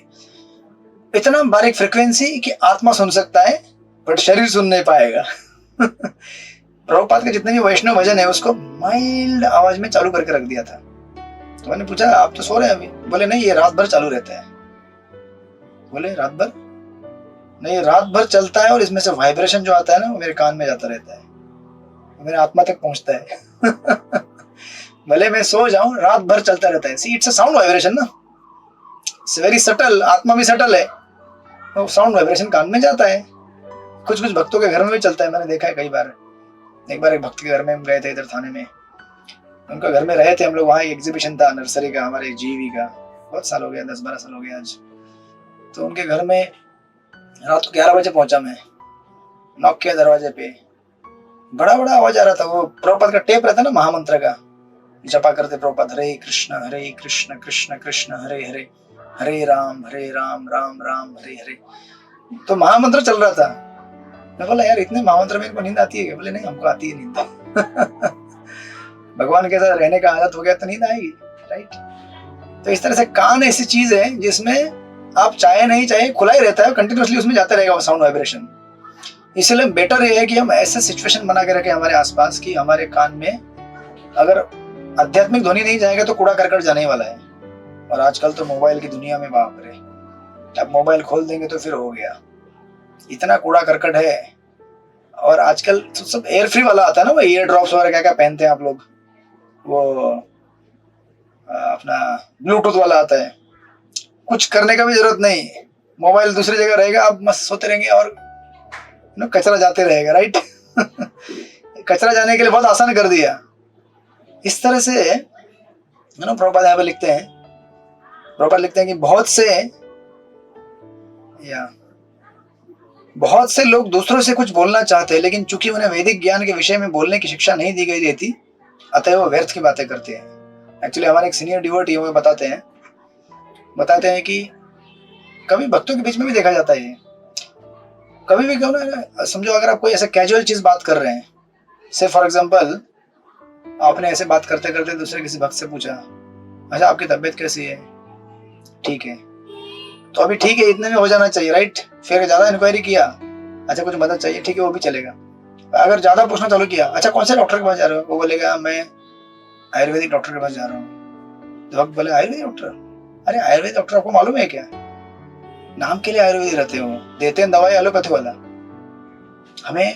इतना बारीक फ्रिक्वेंसी कि आत्मा सुन सकता है बट शरीर सुन नहीं पाएगा। प्रभुपाद के जितने भी वैष्णव भजन है उसको माइल्ड आवाज में चालू करके रख दिया था। तो मैंने पूछा आप तो सो रहे हैं अभी? बोले नहीं, ये रात भर चालू रहता है। बोले रात भर? नहीं, रात भर चलता है, और इसमें से वाइब्रेशन जो आता है ना वो मेरे कान में जाता रहता है, मेरे आत्मा तक पहुंचता है। भले मैं सो जाऊं, रात भर चलता रहता है। See it's a sound vibration ना, इट्स वेरी सटल। आत्मा भी सटल है, तो साउंड वाइब्रेशन कान में जाता है। कुछ कुछ भक्तों के घर में भी चलता है, मैंने देखा है कई बार। एक बार एक भक्त के घर में हम गए थे इधर थाने में, उनका घर में रहे थे हम लोग। वहाँ एक एग्जीबिशन था नर्सरी का, हमारे जीवी का, बहुत साल हो गया, 10-12 साल हो गया आज। तो उनके घर में रात को 11 बजे पहुंचा मैं, नॉक किया दरवाजे पे, बड़ा बड़ा आवाज आ रहा था। वो प्रभुपाद का टेप रहता ना महामंत्र का, जपा करते प्रभुपाद, हरे कृष्ण कृष्ण कृष्ण हरे हरे, हरे राम राम राम हरे हरे। तो महामंत्र चल रहा था। मैं बोला यार इतने महामंत्र में इनको नींद आती है क्या? बोले नहीं, हमको आती है नींद। भगवान के साथ रहने का आदत हो गया तो नींद आएगी, राइट? तो इस तरह से कान ऐसी चीज है जिसमें आप चाहे नहीं चाहे खुला ही रहता है, कंटिन्यूअसली उसमें जाता रहेगा वो साउंड वाइब्रेशन। इसलिए बेटर ये है कि हम ऐसे सिचुएशन बना के रखें हमारे आसपास कि हमारे कान में अगर आध्यात्मिक ध्वनि नहीं जाएगा तो कूड़ा करकट जाने वाला है। और आजकल तो मोबाइल की दुनिया में बाप रे, आप मोबाइल खोल देंगे तो फिर हो गया, इतना कूड़ा करकट है। और आजकल तो सब एयर फ्री वाला आता है ना, वो ईयर ड्रॉप्स वगैरह क्या क्या पहनते हैं आप लोग, वो अपना ब्लूटूथ वाला आता है। कुछ करने का भी जरूरत नहीं, मोबाइल दूसरी जगह रहेगा, आप मस्त सोते रहेंगे और कचरा जाते रहेगा, राइट? कचरा जाने के लिए बहुत आसान कर दिया। इस तरह से प्रभुपाद यहाँ पे लिखते हैं, प्रभुपाद लिखते हैं कि बहुत से लोग दूसरों से कुछ बोलना चाहते हैं, लेकिन चूंकि उन्हें वैदिक ज्ञान के विषय में बोलने की शिक्षा नहीं दी गई रहती, अतः वो व्यर्थ की बातें करते हैं। एक्चुअली हमारे एक सीनियर डिवोटी वो बताते हैं कि कभी भक्तों के बीच में भी देखा जाता है, कभी भी क्यों ना, समझो अगर आप कोई ऐसे कैजुअल चीज बात कर रहे हैं, से फॉर एग्जांपल आपने ऐसे बात करते करते दूसरे किसी भक्त से पूछा, अच्छा आपकी तबीयत कैसी है? ठीक है, तो अभी ठीक है इतने में हो जाना चाहिए, राइट? फिर ज्यादा इंक्वायरी किया, अच्छा कुछ मदद चाहिए, ठीक है वो भी चलेगा। अगर ज्यादा पूछना चालू किया, अच्छा कौन से डॉक्टर के पास जा रहे हो? वो बोलेगा मैं आयुर्वेदिक डॉक्टर के पास जा रहा हूँ। तो भक्त बोले आयुर्वेदिक डॉक्टर? अरे आयुर्वेदिक डॉक्टर आपको मालूम है क्या? नाम के लिए आयुर्वेदिक रहते हो, देते हैं दवाई एलोपैथी वाला हमें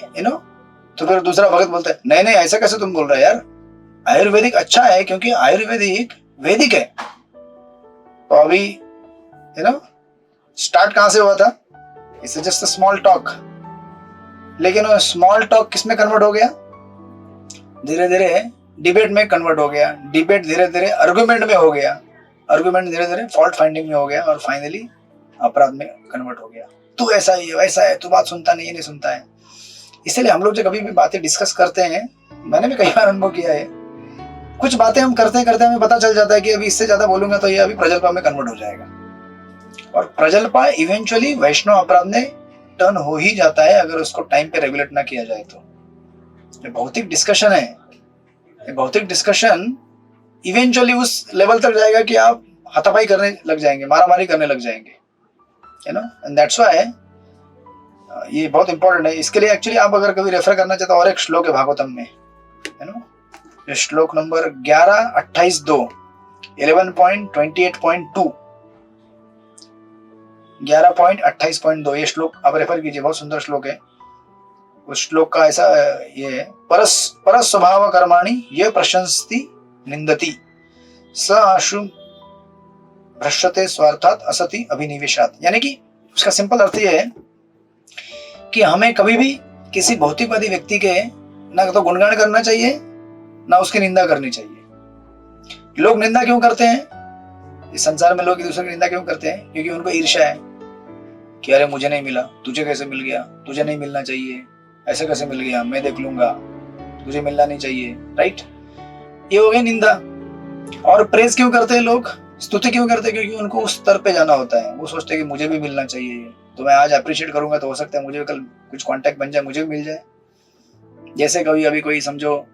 तो फिर दूसरा भगत बोलता है नहीं ऐसा कैसे तुम बोल रहे हो यार, आयुर्वेदिक अच्छा है क्योंकि आयुर्वेदिक वैदिक है। तो अभी स्टार्ट कहां से हुआ था? It's just a small talk, लेकिन वो स्मॉल टॉक किस में कन्वर्ट हो गया? धीरे धीरे डिबेट में कन्वर्ट हो गया, डिबेट धीरे धीरे आर्गुमेंट में हो गया, आर्गुमेंट धीरे धीरे फॉल्ट फाइंडिंग में हो गया, और फाइनली अपराध में कन्वर्ट हो गया। तू ऐसा ही है वैसा है, तू बात सुनता नहीं सुनता है। इसलिए हम लोग जब कभी भी बातें डिस्कस करते हैं, मैंने भी कई बार अनुभव किया है, कुछ बातें हम करते करते हमें पता चल जाता है कि अभी इससे ज्यादा बोलूंगा तो ये अभी प्रजल्पा में कन्वर्ट हो जाएगा, और प्रजल्पा इवेंचुअली वैष्णव अपराध में टर्न हो ही जाता है अगर उसको टाइम पे रेगुलेट ना किया जाए तो। ये भौतिक डिस्कशन है, ये भौतिक डिस्कशन इवेंचुअली उस लेवल तक जाएगा कि आप हाथापाई करने लग जाएंगे, मारामारी करने लग जाएंगे, एंड दैट्स व्हाई ये बहुत इंपॉर्टेंट है। इसके लिए एक्चुअली आप अगर कभी रेफर करना चाहते हो, और एक श्लोक है भागवतम में, श्लोक नंबर 11:28-2 11.28.2, 11.28.2 ये श्लोक आप रेफर कीजिए, बहुत सुंदर श्लोक है। उस श्लोक का ऐसा ये है, परस स्वभाव कर्माणि ये प्रशंसति निंदति स आशु भ्रष्यते स्वार्थात असति अभिनिवेशात। यानी कि उसका सिंपल अर्थ ये है कि हमें कभी भी किसी भौतिकवादी व्यक्ति के ना तो गुणगान करना चाहिए ना उसकी निंदा करनी चाहिए। लोग निंदा क्यों करते हैं इस संसार में? लोग एक दूसरे की निंदा क्यों करते हैं? क्योंकि उनको ईर्ष्या है कि अरे मुझे नहीं मिला, तुझे कैसे मिल गया, तुझे नहीं मिलना चाहिए, ऐसे कैसे मिल गया, मैं देख लूंगा, तुझे मिलना नहीं चाहिए, राइट? ये हो गई निंदा। और प्रेज क्यों करते हैं लोग, स्तुति क्यों करते हैं? क्योंकि उनको उस स्तर पे जाना होता है। वो सोचते हैं कि मुझे भी मिलना चाहिए, तो मैं आज अप्रिशिएट करूंगा तो हो सकता है मुझे भी कल कुछ कांटेक्ट बन जाए, मुझे भी मिल जाए। जैसे कभी अभी कोई समझो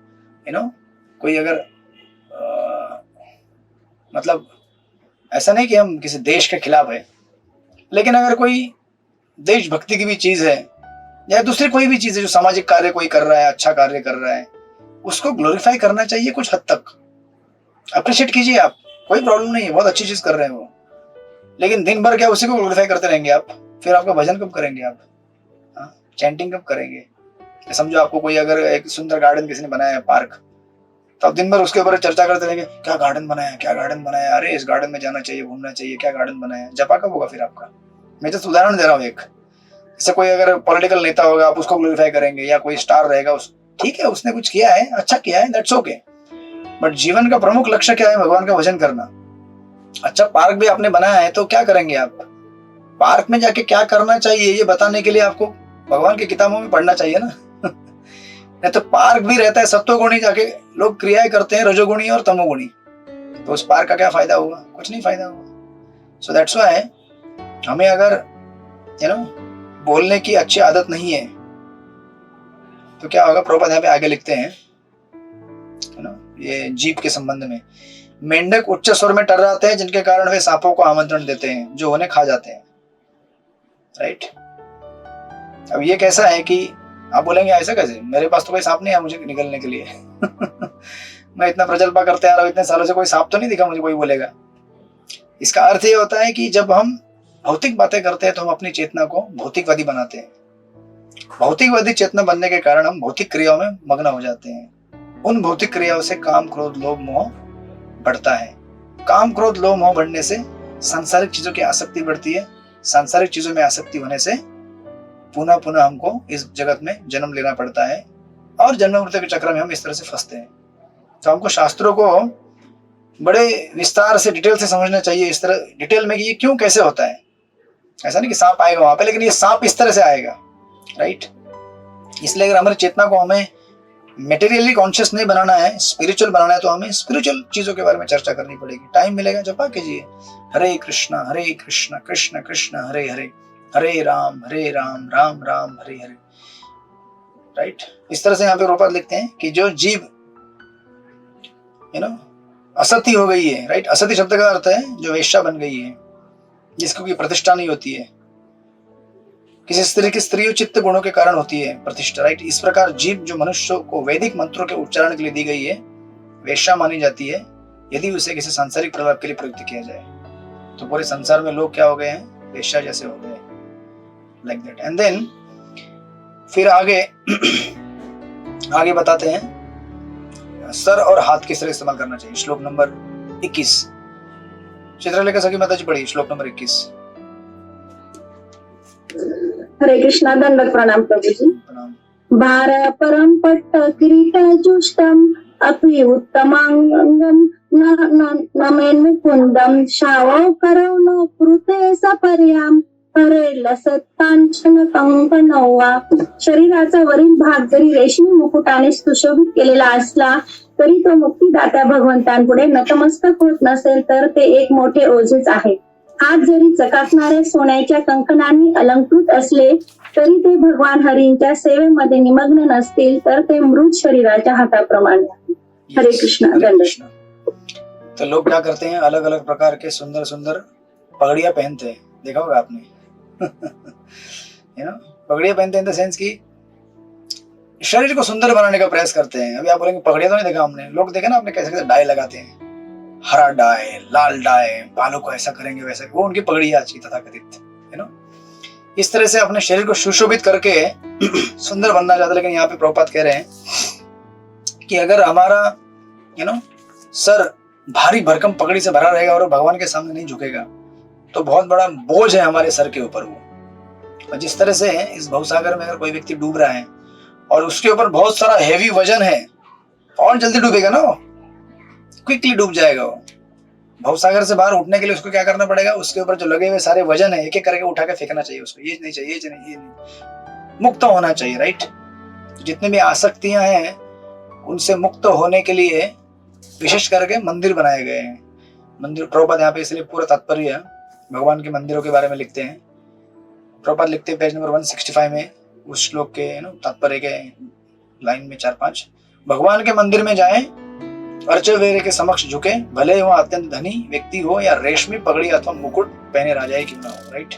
कोई अगर मतलब ऐसा नहीं कि हम किसी देश के खिलाफ है, लेकिन अगर कोई देशभक्ति की भी चीज है या दूसरी कोई भी चीज है जो सामाजिक कार्य कोई कर रहा है, अच्छा कार्य कर रहा है, उसको ग्लोरीफाई करना चाहिए कुछ हद तक। अप्रिशिएट कीजिए आप, कोई प्रॉब्लम नहीं है, बहुत अच्छी चीज कर रहे हैं वो। लेकिन दिन भर क्या उसी को ग्लोरीफाई करते रहेंगे आप? फिर आपका भजन कब करेंगे आप? चैंटिंग कब करेंगे? समझो आपको कोई अगर एक सुंदर गार्डन किसी ने बनाया है, पार्क, तो आप दिन भर उसके ऊपर चर्चा करते रहेंगे, क्या गार्डन बनाया, क्या गार्डन बनाया, अरे इस गार्डन में जाना चाहिए, घूमना चाहिए, क्या गार्डन बनाया। जपा कब होगा फिर आपका? मैं तो उदाहरण दे रहा हूँ एक। जैसे कोई अगर पॉलिटिकल नेता होगा, आप उसको ग्लोरीफाई करेंगे, या कोई स्टार रहेगा, ठीक है उसने कुछ किया है, अच्छा किया है, दैट्स ओके। बट जीवन का प्रमुख लक्ष्य क्या है? भगवान का भजन करना। अच्छा पार्क भी आपने बनाया है तो क्या करेंगे आप? पार्क में जाके क्या करना चाहिए ये बताने के लिए आपको भगवान की किताबों में पढ़ना चाहिए ना। नहीं तो पार्क भी रहता है सत्वगुणी, जाके लोग क्रियाएं करते हैं रजोगुणी और तमोगुणी, तो उस पार्क का क्या फायदा होगा? कुछ नहीं फायदा होगा। सो दैट्स व्हाई हमें अगर बोलने की अच्छी आदत नहीं है तो क्या होगा? प्रभुपाद यहाँ पे आगे लिखते हैं ये जीभ के संबंध में, मेंढक उच्च स्वर में टर्राते हैं जिनके कारण वे सांपों को आमंत्रण देते हैं जो उन्हें खा जाते हैं, राइट? अब ये कैसा है कि आप बोलेंगे ऐसा कैसे, मेरे पास तो कोई सांप नहीं है मुझे निकलने के लिए। मैं इतना प्रजल्पा करते आ रहा हूं, इतने सालों से कोई सांप तो नहीं दिखा मुझे, कोई बोलेगा। इसका अर्थ ये होता है कि जब हम भौतिक बातें करते हैं तो हम अपनी चेतना को भौतिकवादी बनाते हैं। भौतिकवादी चेतना बनने के कारण हम भौतिक क्रियाओं में मग्न हो जाते हैं। उन भौतिक क्रियाओं से काम क्रोध लोभ मोह बढ़ता है। काम क्रोध लोभ मोह बढ़ने से सांसारिक चीजों की आसक्ति बढ़ती है। सांसारिक चीजों में आसक्ति होने से पुनः पुनः हमको इस जगत में जन्म लेना पड़ता है और जन्म मृत्यु के चक्र में हम इस तरह से फंसते हैं। तो हमको शास्त्रों को बड़े विस्तार से डिटेल से समझना चाहिए, इस तरह डिटेल में कि ये क्यों कैसे होता है। ऐसा नहीं कि सांप आएगा वहां पे, लेकिन ये सांप इस तरह से आएगा, राइट? इसलिए अगर हमारी चेतना को हमें मेटेरियली कॉन्शियस नहीं बनाना है, स्पिरिचुअल बनाना है, तो हमें स्पिरिचुअल चीजों के बारे में चर्चा करनी पड़ेगी। टाइम मिलेगा जपा कीजिए, हरे कृष्ण कृष्ण कृष्ण हरे हरे, हरे राम राम राम हरे हरे, राइट? इस तरह से यहाँ पे रूपा लिखते हैं कि जो जीव असती हो गई है, राइट? असती शब्द का अर्थ है जो वेश्या बन गई है, जिसको की प्रतिष्ठा नहीं होती है। किसी स्त्री की स्त्रीचित्त गुणों के कारण होती है प्रतिष्ठा, राइट? इस प्रकार जीव जो मनुष्य को वैदिक मंत्रों के उच्चारण के लिए दी गई है, वेश्या मानी जाती है यदि उसे किसी सांसारिक प्रलाप के लिए प्रयुक्त किया जाए। तो पूरे संसार में लोग क्या हो गए हैं? वेश्या जैसे हो गए, लाइक दैट। एंड देन फिर आगे बताते हैं सर और हाथ किस तरह इस्तेमाल करना चाहिए। श्लोक नंबर 21 चित्रलेखा सखी माता जी पढ़िए, श्लोक नंबर 21। हरे कृष्णा, दंडवत प्रणाम प्रभु जी। प्रणाम। भार परम पट्ट किरीट जुष्टम अपि उत्तमांगम न मेन मुकुंदम शावो करो न कृते सपर्याम हरे लसत्कांचन कंकणवा। शरीराचा वरील भाग जरी रेशमी मुकुटाने सुशोभित केलेला असला तरी तो मुक्तिदात्या भगवंतांपुढे नतमस्तक होत नसेल तर ते एक मोठे ओझेच आहे। हात जरी चकाकणाऱ्या सोन्याच्या कंकणांनी अलंकृत असले तरी ते भगवान हरींच्या सेवेमध्ये निमग्न नसतील तर ते मृत शरीराच्या हाताप्रमाणे आहे। हरे कृष्ण, दंडवत। तो लोग क्या करते हैं, अलग अलग प्रकार के सुंदर सुंदर पगड़ियां पहनते हैं, देखा होगा आपने। पगड़ियां पहनते हैं इन द सेंस की शरीर को सुंदर बनाने का प्रयास करते हैं। अभी आप बोलेंगे पगड़ियां तो नहीं देखा हमने, लोग देखे ना आपने कैसे कैसे डाई लगाते हैं, हरा डाई, लाल डाई, बालों को ऐसा करेंगे वैसा, वो उनकी पगड़ी आज की तथाकथित, इस तरह से अपने शरीर को सुशोभित करके सुंदर बनना चाहते। लेकिन यहाँ पे प्रभुपाद कह रहे हैं कि अगर हमारा सर भारी भरकम पगड़ी से भरा रहेगा और भगवान के सामने नहीं झुकेगा तो बहुत बड़ा बोझ है हमारे सर के ऊपर वो। और जिस तरह से इस भवसागर में अगर कोई व्यक्ति डूब रहा है और उसके ऊपर बहुत सारा हेवी वजन है, और जल्दी डूबेगा ना, वो क्विकली डूब जाएगा। वो भवसागर से बाहर उठने के लिए उसको क्या करना पड़ेगा, उसके ऊपर जो लगे हुए सारे वजन है एक एक करके उठा के फेंकना चाहिए उसको। ये नहीं चाहिए, ये नहीं, मुक्त होना चाहिए, राइट। जितने भी आसक्तियां हैं उनसे मुक्त होने के लिए विशेष करके मंदिर बनाए गए हैं। मंदिर प्रभुपाद यहाँ पे इसलिए पूरा तात्पर्य भगवान के मंदिरों के बारे में लिखते हैं। प्रभुपाद लिखते हैं पेज नंबर 165 में उस श्लोक के तात्पर्य के लाइन में 4-5, भगवान के मंदिर में जाएं, अर्चक वगैरह के समक्ष झुके, भले वह अत्यंत धनी व्यक्ति हो या रेशमी पगड़ी अथवा मुकुट पहने राजा ही क्यों ना हो, राइट।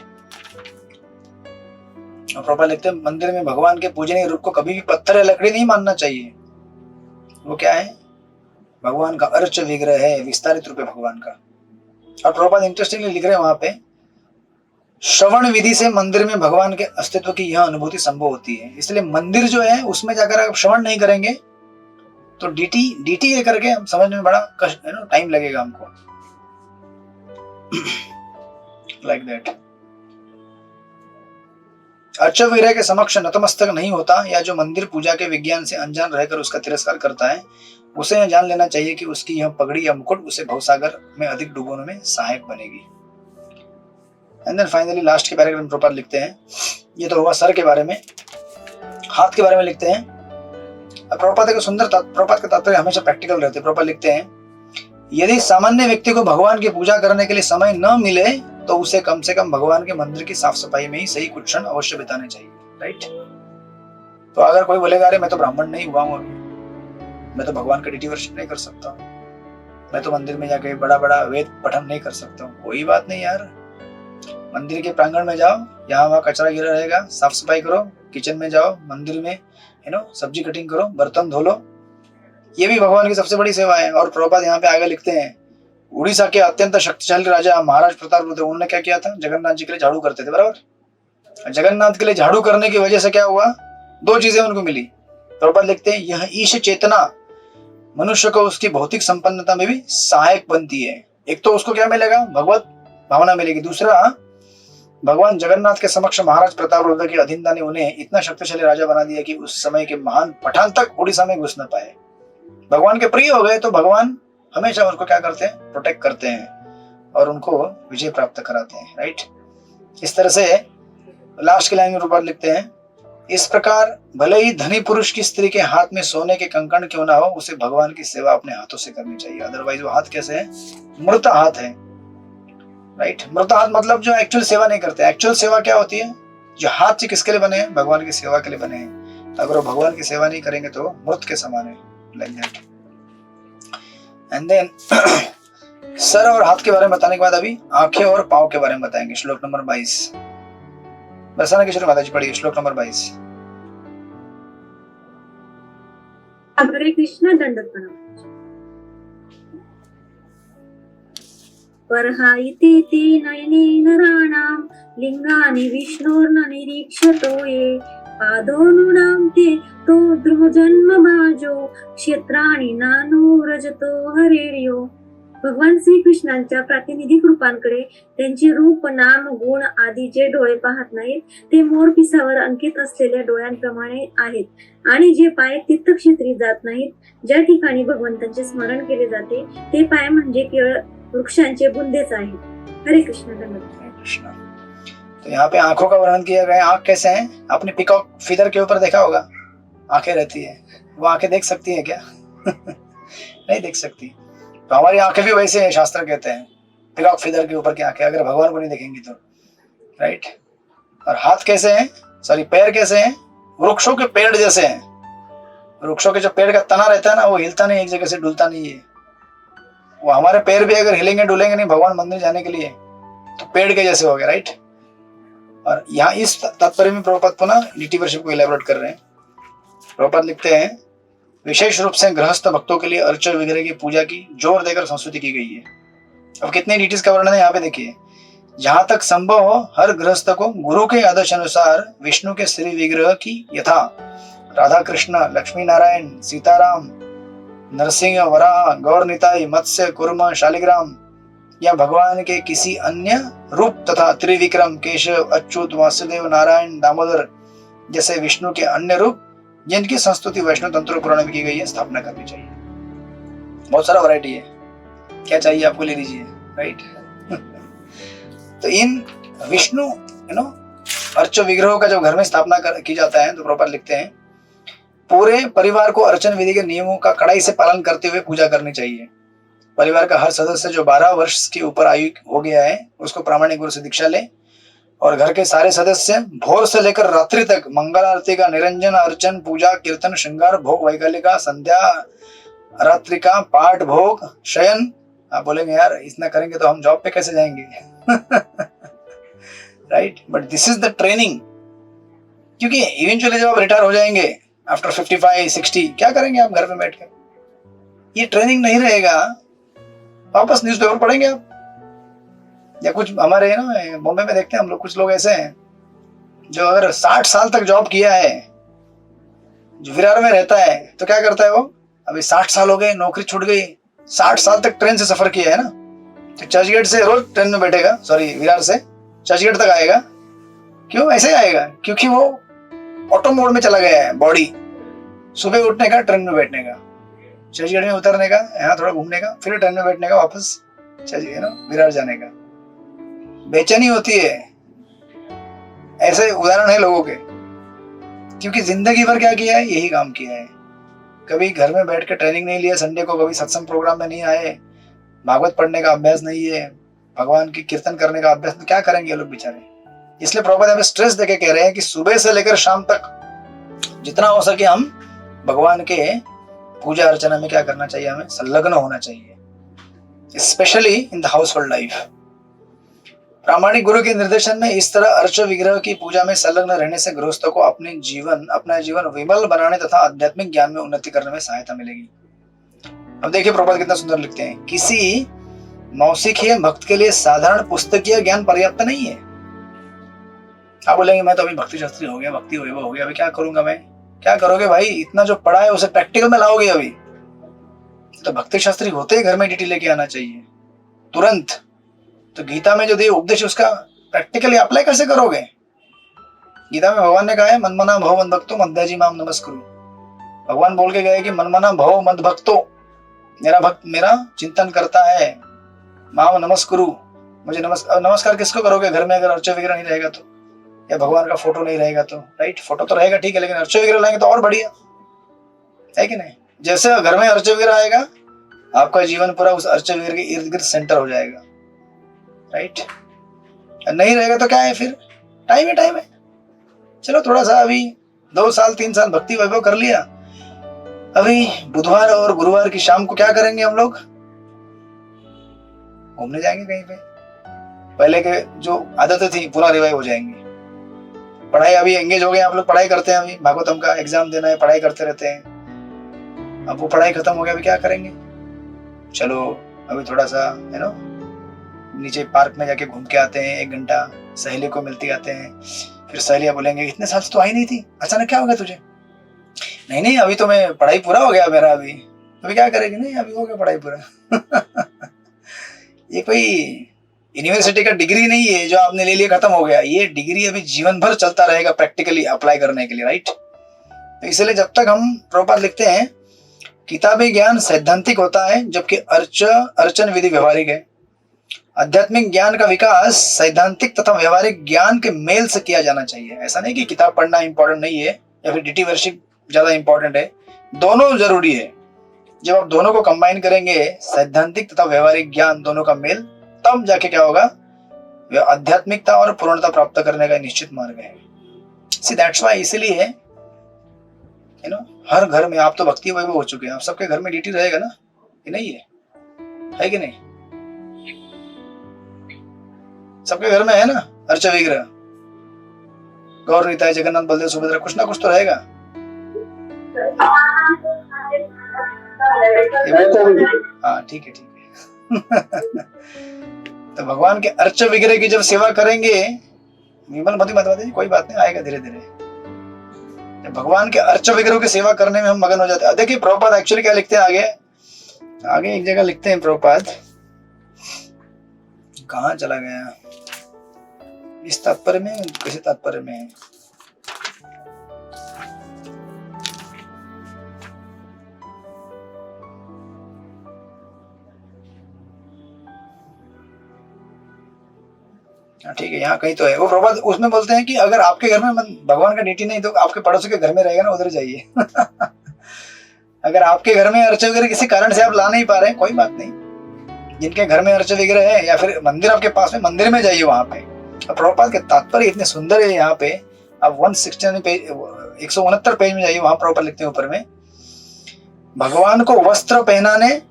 और प्रभुपाद लिखते हैं मंदिर में भगवान के पूजनीय रूप को कभी भी पत्थर या लकड़ी नहीं मानना चाहिए। वो क्या है, भगवान का अर्च विग्रह है, विस्तारित रूप है भगवान का। और प्रभुपाद इंटरेस्टिंगली लिख रहे हैं वहां पे, श्रवण विधि से मंदिर में भगवान के अस्तित्व की यह अनुभूति संभव होती है। इसलिए मंदिर जो है उसमें जाकर आप श्रवण नहीं करेंगे तो डीटी ये करके हम समझने में बड़ा टाइम लगेगा हमको, लाइक दैट। अर्च विग्रह के समक्ष नतमस्तक नहीं होता या जो मंदिर पूजा के विज्ञान से अनजान रहकर उसका तिरस्कार करता है, उसे यह जान लेना चाहिए कि उसकी यह पगड़ी या मुकुट उसे भवसागर में अधिक डूबोने में सहायक बनेगी। एंड देन फाइनली लास्ट के पैराग्राफ में प्रभुपाद लिखते हैं, ये तो हुआ सर के बारे में, हाथ के बारे में लिखते हैं। प्रभुपाद का सुंदर प्रभुपाद का तात्पर्य हमेशा प्रैक्टिकल रहते हैं। प्रभुपाद लिखते हैं, यदि सामान्य व्यक्ति को भगवान की पूजा करने के लिए समय न मिले तो उसे कम से कम भगवान के मंदिर की साफ सफाई में ही सही कुछ क्षण अवश्य बिताने चाहिए, राइट। तो अगर कोई बोलेगा अरे मैं तो ब्राह्मण नहीं हुआ हूं अभी, मैं तो भगवान का डिटी वर्शिप नहीं कर सकता, मैं तो मंदिर में जाके बड़ा बड़ा वेद पठन नहीं कर सकता हूँ, कोई बात नहीं यार। मंदिर के प्रांगण में जाओ, यहाँ वहाँ कचरा गिरा रहेगा, साफ सफाई करो, किचन में जाओ, मंदिर में सब्जी कटिंग करो, बर्तन धो लो, ये भी भगवान की सबसे बड़ी सेवा है। और प्रभुपाद यहाँ पे आगे लिखते हैं, उड़ीसा के अत्यंत शक्तिशाली राजा महाराज प्रतापरुद्र, उन्होंने क्या किया था, जगन्नाथ जी के लिए झाड़ू करते थे, बराबर। जगन्नाथ के लिए झाड़ू करने की वजह से क्या हुआ, दो चीजें उनको मिली। प्रभुपाद लिखते हैं, यह ईश चेतना मनुष्य को उसकी भौतिक संपन्नता में भी सहायक बनती है। एक तो उसको क्या मिलेगा, भगवत भावना मिलेगी, दूसरा भगवान जगन्नाथ के समक्ष महाराज प्रतापरुद्र के अधीनता ने उन्हें इतना शक्तिशाली राजा बना दिया कि उस समय के महान पठान तक उड़ीसा में घुस न पाए। भगवान के प्रिय हो गए तो भगवान हमेशा उनको क्या करते हैं, प्रोटेक्ट करते हैं और उनको विजय प्राप्त कराते हैं, राइट। इस तरह से लास्ट की लाइन में प्रभुपाद लिखते हैं, इस प्रकार भले ही धनी पुरुष की स्त्री के हाथ में सोने के कंकण क्यों ना हो, उसे भगवान की सेवा अपने हाथों से करनी चाहिए। अदरवाइज वो हाथ कैसे है, मृत हाथ है, राइट। मृत हाथ मतलब जो एक्चुअल सेवा नहीं करते। एक्चुअल सेवा क्या होती है, जो हाथ से किसके लिए बने हैं, भगवान की सेवा के लिए बने हैं। तो अगर वो भगवान की सेवा नहीं करेंगे तो मृत के समान है, लाइक दैट। एंड देन सर और हाथ के बारे में बताने के बाद अभी आंखें और पांव के बारे में बताएंगे। श्लोक नंबर 22, बरसाना किशोर माता जी पढ़िए श्लोक नंबर 22। हरे कृष्ण, दंडवत प्रणाम। परहायिते नयने नराणां लिंगानि विष्णोर्न निरीक्षतो ये पादोनुनां ते तो द्रुह जन्म बाजो क्षेत्राणि नानो रजतो हरेर्यो। भगवान श्री कृष्णांच्या प्रातिनिधिक रूपांकडे त्यांचे रूप, नाम, गुण आदी जे डोळे पाहत नाहीत ते मोर पिसावर अंकित असलेल्या डोळ्यांप्रमाणे आहेत आणि जे पाय तीर्थक्षेत्री जात नाहीत, ज्या ठिकाणी भगवंतांचे स्मरण केले जाते ते पाय म्हणजे केवळ वृक्षांचे बुंदेच आहेत। हरे कृष्ण, धन्यवाद। कृष्ण। तो यहाँ पे आंखों का वर्णन किया गया। आंख कैसे हैं, आपने पिकॉक फीदर के ऊपर देखा होगा, आंखें रहती है, वो आंखें देख सकती है क्या? नहीं देख सकती। तो हमारी आंखें भी वैसे हैं, शास्त्र कहते हैं पिकॉक फीदर के ऊपर की आंखें, अगर भगवान को नहीं देखेंगी तो, राइट। और हाथ कैसे हैं, सॉरी पैर कैसे हैं, वृक्षों के पेड़ जैसे हैं। वृक्षों के जो पेड़ का तना रहता है ना, वो हिलता नहीं, एक जगह से डुलता नहीं है। वो हमारे पैर भी अगर हिलेंगे डुलेंगे नहीं भगवान मंदिर जाने के लिए तो पेड़ के जैसे हो गए, राइट। और यहाँ इस तात्पर्य में प्रभुपाद पुनः डीटी वर्शिप को इलैबोरेट कर रहे हैं। प्रभुपाद लिखते हैं, विशेष रूप से गृहस्थ भक्तों के लिए अर्च वगैरह की पूजा की जोर देकर संस्तुति की गई है। अब कितने डीटीज का वर्णन है यहाँ पे देखिए। जहां तक संभव हो हर गृहस्थ को गुरु के आदर्श अनुसार विष्णु के श्री विग्रह की यथा राधा कृष्ण, लक्ष्मी नारायण, सीताराम, नरसिंह, वराह, गौर निताई, मत्स्य, कुर्म, शालिग्राम या भगवान के किसी अन्य रूप तथा त्रिविक्रम, केशव, अच्युत, वासुदेव, नारायण, दामोदर जैसे विष्णु के अन्य रूप जिनकी संस्तुति वैष्णव तंत्र पुराण में की गई है स्थापना करनी चाहिए। बहुत सारा वैरायटी है, क्या चाहिए आपको ले लीजिए, राइट। तो इन विष्णु अर्च विग्रहों का जब घर में स्थापना की जाता है तो प्रॉपर लिखते हैं पूरे परिवार को अर्चन विधि के नियमों का कड़ाई से पालन करते हुए पूजा करनी चाहिए। परिवार का हर सदस्य जो 12 वर्ष के ऊपर आयु हो गया है उसको प्रामाणिक गुरु से दीक्षा ले और घर के सारे सदस्य भोर से लेकर रात्रि तक मंगल आरती का निरंजन, अर्चन, पूजा, कीर्तन, श्रृंगार, भोग वैकल्पिका, संध्या, रात्रि का पाठ, भोग, शयन। आप बोलेंगे यार इतना करेंगे तो हम जॉब पे कैसे जाएंगे? Right, but this is the training. क्योंकि इवेंचुअली जब आप रिटायर हो जाएंगे आफ्टर 55, 60, क्या करेंगे आप घर पे बैठकर? ये ट्रेनिंग नहीं रहेगा, वापस न्यूज़पेपर पढ़ेंगे आप। या कुछ हमारे ना बॉम्बे में देखते हैं हम लोग, कुछ लोग ऐसे हैं जो अगर 60 साल तक जॉब किया है, जो विरार में रहता है, तो क्या करता है वो? अभी 60 साल हो गए, नौकरी छूट गई, 60 साल तक ट्रेन से सफर किया है ना, तो चर्चगेट से रोज ट्रेन में बैठेगा, सॉरी विरार से चर्चगेट तक आएगा। क्यों ऐसे आएगा? क्योंकि वो ऑटो मोड में चला गया है बॉडी। सुबह उठने का, ट्रेन में बैठने का, चर्चगेट में उतरने का, यहाँ थोड़ा घूमने का, फिर ट्रेन में बैठने का, वापस विरार जाने का। बेचैनी होती है, ऐसे उदाहरण है लोगों के। क्योंकि जिंदगी भर क्या किया है? यही काम किया है। कभी घर में बैठ के ट्रेनिंग नहीं लिया संडे को, कभी सत्संग प्रोग्राम में नहीं आए, भागवत पढ़ने का अभ्यास नहीं है, भगवान की कीर्तन करने का अभ्यास, तो क्या करेंगे लोग बेचारे? इसलिए प्रभुपाद हमें स्ट्रेस देके कह रहे हैं कि सुबह से लेकर शाम तक जितना हो सके हम भगवान के पूजा अर्चना में क्या करना चाहिए? हमें संलग्न होना चाहिए, specially in the house hold life. प्रामाणिक गुरु के निर्देशन में इस तरह अर्च विग्रह की पूजा में संलग्न रहने से गृहस्थों को अपना जीवन विमल बनाने तथा आध्यात्मिक ज्ञान में उन्नति करने में सहायता मिलेगी। अब देखिए प्रभुपाद कितना सुंदर लिखते हैं, किसी नौसिखिए भक्त के लिए साधारण पुस्तकीय ज्ञान पर्याप्त नहीं है। आप बोलेंगे मैं तो अभी भक्ति शास्त्री हो गया, भक्ति वैभव हो गया, अभी क्या करूंगा मैं? क्या करोगे भाई? इतना जो पढ़ा है उसे प्रैक्टिकल में लाओगे अभी? तो भक्ति शास्त्री होते ही घर में ड्यूटी लेके आना चाहिए तुरंत। तो गीता में जो दिए उपदेश उसका प्रैक्टिकली अप्लाई कैसे करोगे? गीता में भगवान ने कहा है मनमना भव मद भक्तो मद्याजी माम नमस्कुरु। भगवान बोल के गए कि मनमना भव मद भक्तो, मेरा भक्त मेरा चिंतन करता है, माम नमस्कुरु, मुझे नमस्कार किसको करोगे घर में अगर अर्च विग्रह नहीं रहेगा तो, या भगवान का फोटो नहीं रहेगा तो? राइट, फोटो तो रहेगा ठीक है, लेकिन अर्च विग्रह लाएंगे तो और बढ़िया है कि नहीं? जैसे घर में अर्च विग्रह आएगा आपका जीवन पूरा उस अर्च विग्रह के इर्द गिर्द सेंटर हो जाएगा। राइट, नहीं रहेगा तो क्या है फिर? टाइम है। चलो थोड़ा सा अभी 2 साल 3 साल भक्ति वैभव कर लिया, अभी बुधवार और गुरुवार की शाम को क्या करेंगे हम लोग? घूमने जाएंगे कहीं पे। पहले के जो आदतें थी पूरा रिवाइव हो जाएंगी। पढ़ाई अभी एंगेज हो गए आप लोग, पढ़ाई करते हैं, अभी भागवतम का एग्जाम देना है, पढ़ाई करते रहते हैं। अब वो पढ़ाई खत्म हो गया, अभी क्या करेंगे? चलो अभी थोड़ा सा नीचे पार्क में जाके घूम के आते हैं, 1 घंटा सहेली को मिलती आते हैं। फिर सहेलियां बोलेंगे इतने साल से तो आई नहीं थी, अचानक क्या हो गया तुझे? नहीं अभी तो मैं पढ़ाई पूरा हो गया मेरा, अभी क्या करेगी? नहीं अभी हो गया पढ़ाई पूरा। ये कोई यूनिवर्सिटी का डिग्री नहीं है जो आपने ले लिया खत्म हो गया, ये डिग्री अभी जीवन भर चलता रहेगा प्रैक्टिकली अप्लाई करने के लिए। राइट, तो इसलिए जब तक हम प्रभुपाद लिखते हैं किताबी ज्ञान सैद्धांतिक होता है जबकि अर्चन विधि व्यवहारिक है। आध्यात्मिक ज्ञान का विकास सैद्धांतिक तथा व्यवहारिक ज्ञान के मेल से किया जाना चाहिए। ऐसा नहीं कि किताब पढ़ना इंपॉर्टेंट नहीं है या फिर डीटी वर्शिप ज्यादा इंपॉर्टेंट है, दोनों जरूरी है। जब आप दोनों को कंबाइन करेंगे, सैद्धांतिक तथा व्यवहारिक ज्ञान दोनों का मेल, तब जाके क्या होगा? आध्यात्मिकता और पूर्णता प्राप्त करने का निश्चित मार्ग है। सी दैट्स व्हाई, इसीलिए हर घर में, आप तो भक्ति वैभव हो चुके हैं, आप सबके घर में ड्यूटी रहेगा ना, कि नहीं है कि नहीं? सबके घर में है ना अर्च विग्रह, गौर निताई, जगन्नाथ, बलदेव, सुभद्रा, कुछ ना कुछ तो रहेगा। हाँ ठीक है। तो भगवान के अर्च विग्रह की जब सेवा करेंगे, विमल मति मत बताइए, कोई बात नहीं, आएगा धीरे धीरे। जब भगवान के अर्च विग्रह की सेवा करने में हम मगन हो जाते हैं। देखिए प्रभुपाद एक्चुअली क्या लिखते हैं, आगे एक जगह लिखते हैं प्रभुपाद, कहाँ चला गया, इस तात्पर्य में, किसी तात्पर्य में है, ठीक है, यहाँ कहीं तो है वो प्रभुपाद। उसमें बोलते हैं कि अगर आपके घर में भगवान का डेटी नहीं तो आपके पड़ोसी के घर में रहेगा ना, उधर जाइए। अगर आपके घर में अर्च वगैरह किसी कारण से आप ला नहीं पा रहे हैं, कोई बात नहीं, जिनके घर में अर्च वगैरह है या फिर मंदिर आपके पास में, मंदिर में जाइए वहां पे। प्रभुपाद के तात्पर्य इतने सुंदर है यहाँ पे, आप 169 पेज 169 पेज में जाइए, वहां प्रभुपाद लिखते हैं ऊपर में, भगवान को वस्त्र पहनाने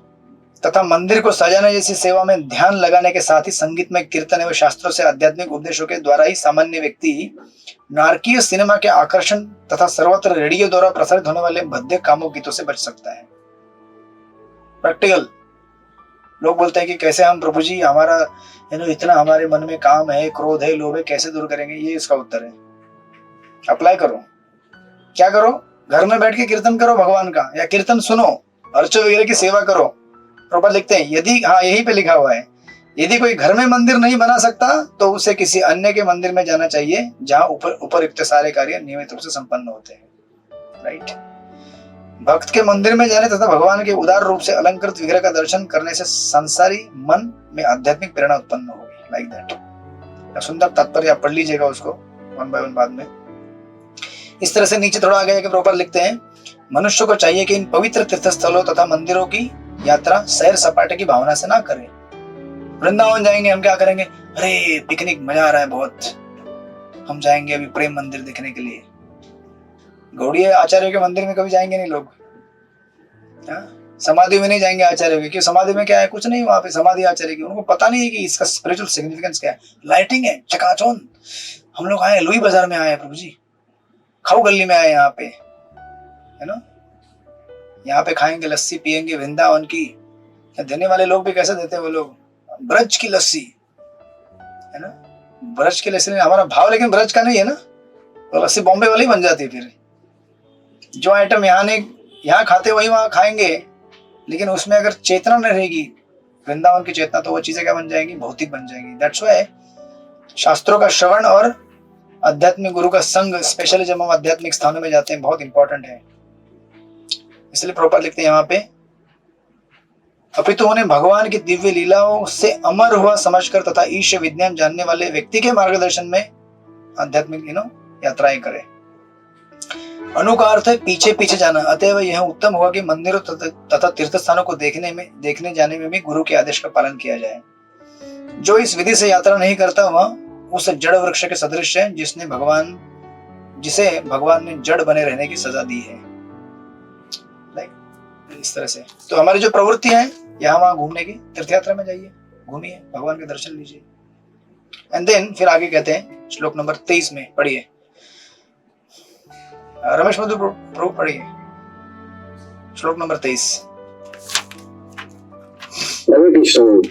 तथा मंदिर को सजाने जैसी सेवा में ध्यान लगाने के साथ ही संगीत में कीर्तन एवं शास्त्रों से आध्यात्मिक उपदेशों के द्वारा ही सामान्य व्यक्ति नारकीय सिनेमा के आकर्षण तथा सर्वत्र रेडियो द्वारा प्रसारित होने वाले भद्दे कामों गीतों से बच सकता है। प्रैक्टिकल लोग बोलते हैं कि कैसे हम प्रभु जी, हमारा इतना हमारे मन में काम है, क्रोध है, लोभ है, कैसे दूर करेंगे? ये इसका उत्तर है, अप्लाई करो। क्या करो? घर में बैठ के कीर्तन करो भगवान का, या कीर्तन सुनो, अर्च वगैरह की सेवा करो। प्रभुपाद लिखते हैं यदि, हाँ यहीं पे लिखा हुआ है, यदि कोई घर में मंदिर नहीं बना सकता तो उसे किसी अन्य के मंदिर में जाना चाहिए जहां उपयुक्त सारे कार्य नियमित रूप से संपन्न होते हैं। राइट। भक्त के मंदिर में जाने तथा भगवान के उदार रूप से अलंकृत विग्रह का दर्शन करने से संसारी मन में आध्यात्मिक प्रेरणा उत्पन्न होगी। Like that. सुंदर तात्पर्य आप पढ़ लीजिएगा उसको वन बाय वन बाद में। इस तरह से नीचे थोड़ा आगे जाके प्रभुपाद लिखते हैं, मनुष्य को चाहिए कि इन पवित्र तीर्थ स्थलों तथा मंदिरों की यात्रा सैर सपाटे की भावना से ना करें। वृंदावन जाएंगे, हम क्या करेंगे? अरे पिकनिक, मजा आ रहा है बहुत, हम जाएंगे अभी प्रेम मंदिर देखने के लिए। गौड़ीय आचार्य के मंदिर में कभी जाएंगे नहीं लोग, समाधि में नहीं जाएंगे आचार्य के, क्यों? समाधि में क्या है? कुछ नहीं, वहां पे समाधि आचार्य की, उनको पता नहीं है कि इसका स्पिरिचुअल सिग्निफिकेंस क्या है। लाइटिंग है, चकाचौंध, हम लोग आए लुई बाजार में आए प्रभु जी, खाऊ गली में आए, यहाँ पे है ना, यहाँ पे खाएंगे लस्सी, पिएंगे वृंदावन की। देने वाले लोग भी कैसे देते हैं वो लोग? ब्रज की लस्सी है ना, ब्रज की लस्सी। हमारा भाव लेकिन ब्रज का नहीं है ना, तो लस्सी बॉम्बे वाली बन जाती है। फिर जो आइटम यहाँ खाते वही वहां खाएंगे, लेकिन उसमें अगर चेतना न रहेगी, वृंदावन की चेतना, तो वो चीजें क्या बन जाएंगी? भौतिक बन जाएंगी। दैट्स व्हाई शास्त्रों का श्रवण और आध्यात्मिक गुरु का संग, स्पेशली जब हम आध्यात्मिक स्थानों में जाते हैं, बहुत इंपॉर्टेंट है। इसलिए प्रभुपाद लिखते हैं यहाँ पे, अपितु उन्हें भगवान की दिव्य लीलाओं से अमर हुआ समझकर तथा ईश्वर विज्ञान जानने वाले व्यक्ति के मार्गदर्शन में आध्यात्मिक यात्राएं करें। अनु का अर्थ है पीछे पीछे जाना। अतएव यह उत्तम होगा कि मंदिरों तथा तीर्थ स्थानों को देखने जाने में भी गुरु के आदेश का पालन किया जाए। जो इस विधि से यात्रा नहीं करता वह उस जड़ वृक्ष के सदृश है जिसे भगवान ने जड़ बने रहने की सजा दी है। इस तरह से तो हमारी जो प्रवृत्ति है यहाँ वहां घूमने की, तीर्थ यात्रा में जाइए, घूमिए, भगवान के दर्शन लीजिए। एंड देन फिर आगे कहते हैं श्लोक नंबर 23 में, पढ़िए रमेश मधु प्रभु, पढ़िए श्लोक नंबर 23। हरे कृष्ण।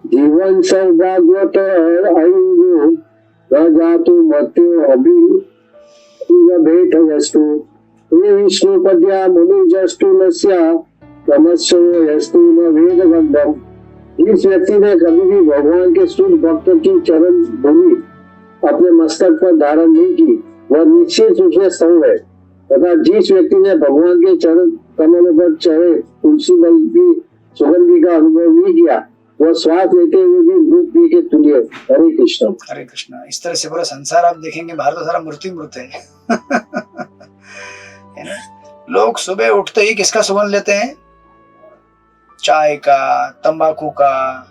जीवन सौभाग्यत आयु राजातु मत्यो अभि भेट वस्तु विष्णु पद्या मुनिजस्तु नस्या तमस्सो यस्तु न वेदवंदम। जिस व्यक्ति ने कभी भी भगवान के शुद्ध भक्त की चरण भूमि अपने मस्तक पर धारण नहीं की, वह निश्चित रूप से सौ है। तथा जिस व्यक्ति ने भगवान के चरण कमलों पर चढ़े तुलसी दल की सुगंधि का अनुभव नहीं किया, वह श्वास लेते हुए भी मृत के तुल्य। हरे कृष्ण। हरे कृष्ण। इस तरह से पूरा संसार आप देखेंगे, बाहर तो सारा मृत है। लोग सुबह उठते ही किसका सुगंध लेते हैं? चाय का, तंबाकू का,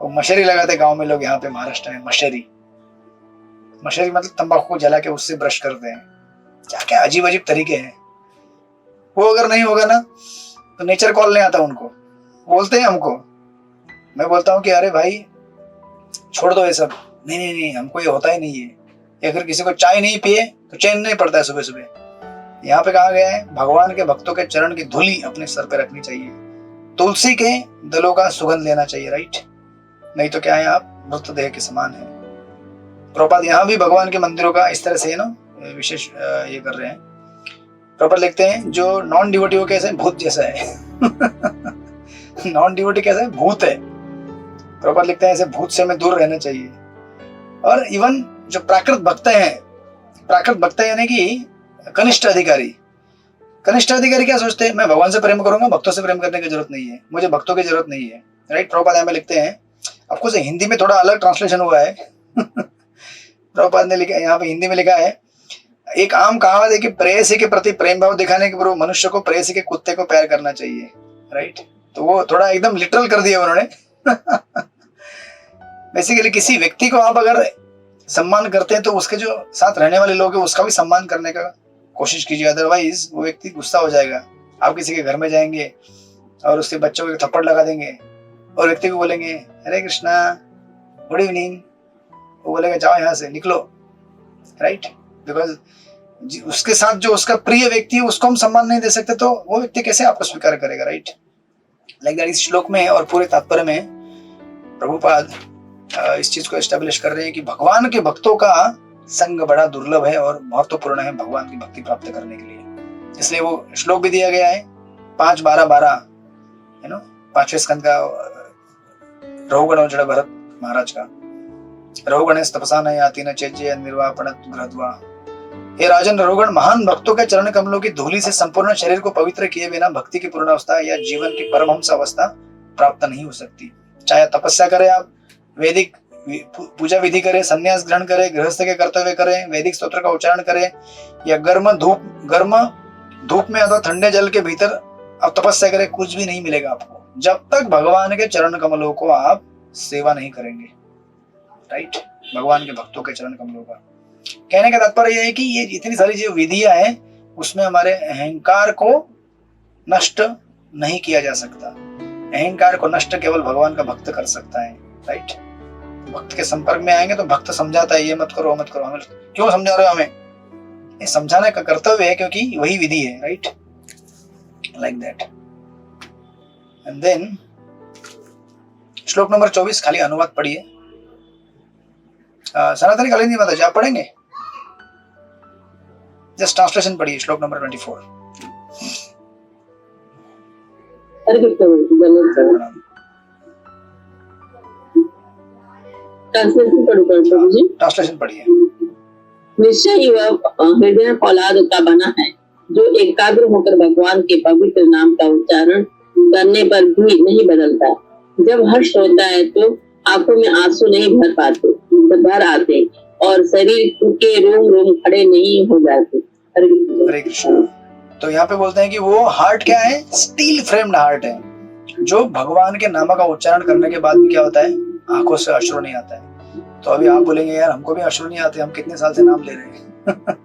और मशरी लगाते गांव में लोग, यहाँ पे महाराष्ट्र में मशरी मतलब तंबाकू को जला के उससे ब्रश करते हैं। क्या क्या अजीब अजीब तरीके हैं। वो अगर नहीं होगा ना तो नेचर कॉल नहीं आता उनको, बोलते हैं हमको। मैं बोलता हूँ कि अरे भाई छोड़ दो ये सब। नहीं, हमको ये होता ही नहीं है। अगर किसी को चाय नहीं पिए तो चैन नहीं पड़ता है सुबह सुबह। यहाँ पे कहा गया है भगवान के भक्तों के चरण की धूली अपने सर पे रखनी चाहिए, तुलसी के दलों का सुगंध लेना चाहिए। राइट। नहीं तो क्या है, आप मृतदेह के समान है। प्रभुपाद यहाँ भी भगवान के मंदिरों का इस तरह से विशेष ये कर रहे हैं। प्रभुपाद लिखते हैं जो नॉन डिवोटी वो कैसे भूत जैसा है। नॉन डिवोटी कैसा है, भूत है। प्रभुपाद लिखते हैं ऐसे भूत से हमें दूर रहना चाहिए। और इवन जो प्राकृत भक्त हैं, प्राकृत भक्त यानी कि कनिष्ठ अधिकारी, कनिष्ठ अधिकारी क्या सोचते हैं, मैं भगवान से प्रेम करूंगा, भक्तों से प्रेम करने की जरूरत नहीं है, मुझे भक्तों की जरूरत नहीं है, राइट। प्रभुपाद यहाँ पे लिखते हैं, ऑफकोर्स हिंदी में थोड़ा अलग ट्रांसलेशन हुआ है। प्रभुपाद ने लिखा, यहाँ पे हिंदी में लिखा है, एक आम कहावत है कि प्रेयसी के प्रति प्रेम भाव दिखाने के पूर्व मनुष्य को प्रेयसी के कुत्ते को प्यार करना चाहिए, राइट। तो वो थोड़ा एकदम लिटरल कर दिया उन्होंने। बेसिकली किसी व्यक्ति को आप अगर सम्मान करते हैं तो उसके जो साथ रहने वाले लोग हैं उसका भी सम्मान करने का कोशिश कीजिए, अदरवाइज वो व्यक्ति गुस्सा हो जाएगा। आप किसी के घर में जाएंगे और उसके बच्चों को थप्पड़ लगा देंगे और व्यक्ति को बोलेंगे हरे कृष्णा, गुड इवनिंग, वो बोलेगा जाओ यहाँ से, निकलो, राइट। बिकॉज उसके साथ जो उसका प्रिय व्यक्ति है उसको हम सम्मान नहीं दे सकते तो वो व्यक्ति कैसे आपको स्वीकार करेगा, राइट। लाइक दैट इस श्लोक में और पूरे तात्पर्य में प्रभुपाद इस चीज को एस्टेब्लिश कर रहे हैं कि भगवान के भक्तों का संग बड़ा दुर्लभ है और महत्वपूर्ण है भगवान की भक्ति प्राप्त करने के लिए। इसलिए वो श्लोक भी दिया गया है 5-12-12, पांचवें स्कंद का रघुगण और जड़ भरत महाराज का। रघुगण तपसा न याति न चेज्य निर्वापण ग्रहद्वा। हे राजन, रघुगण महान भक्तों के चरण कमलों की धूलि से संपूर्ण शरीर को पवित्र किए बिना भक्ति की पूर्ण अवस्था या जीवन की परमहंस अवस्था प्राप्त नहीं हो सकती। चाहे तपस्या करें, आप वैदिक पूजा विधि करें, संन्यास ग्रहण करें, गृहस्थ के कर्तव्य करें, वैदिक स्तोत्र का उच्चारण करें, या गर्म धूप में अथवा ठंडे जल के भीतर आप तपस्या करें, कुछ भी नहीं मिलेगा आपको जब तक भगवान के चरण कमलों को आप सेवा नहीं करेंगे, राइट। भगवान के भक्तों के चरण कमलों का कहने का तात्पर्य यह है कि ये इतनी सारी जो विधियां हैं उसमें हमारे अहंकार को नष्ट नहीं किया जा सकता। अहंकार को नष्ट केवल भगवान का भक्त कर सकता है, राइट। भक्त के संपर्क में आएंगे तो भक्त समझाता है ये मत करो मत करो, हमें क्यों समझा रहे हो, हमें ये समझाने का कर्तव्य है क्योंकि वही विधि है, right, like that. And then श्लोक नंबर 24 खाली अनुवाद पढ़िए। सनातनी कालिंदी माता जी आप पढ़ेंगे, जस्ट ट्रांसलेशन पढ़िए श्लोक नंबर 24। ट्रांसलेशन पढ़िए। निश्चय ही वह हृदय फौलाद का बना है जो एकाग्र होकर भगवान के पवित्र नाम का उच्चारण करने पर भी नहीं बदलता। जब हर्ष होता है तो आंखों में आंसू नहीं भर आते और शरीर के रोम रोम खड़े नहीं हो जाते। हरे कृष्ण। तो यहाँ पे बोलते हैं कि वो हार्ट क्या है, स्टील फ्रेम्ड हार्ट है, जो भगवान के नाम का उच्चारण करने के बाद भी क्या होता है, आंखों से अश्रु नहीं आता है। तो अभी आप बोलेंगे यार हमको भी अश्रु नहीं आते, हम कितने साल से नाम ले रहे हैं।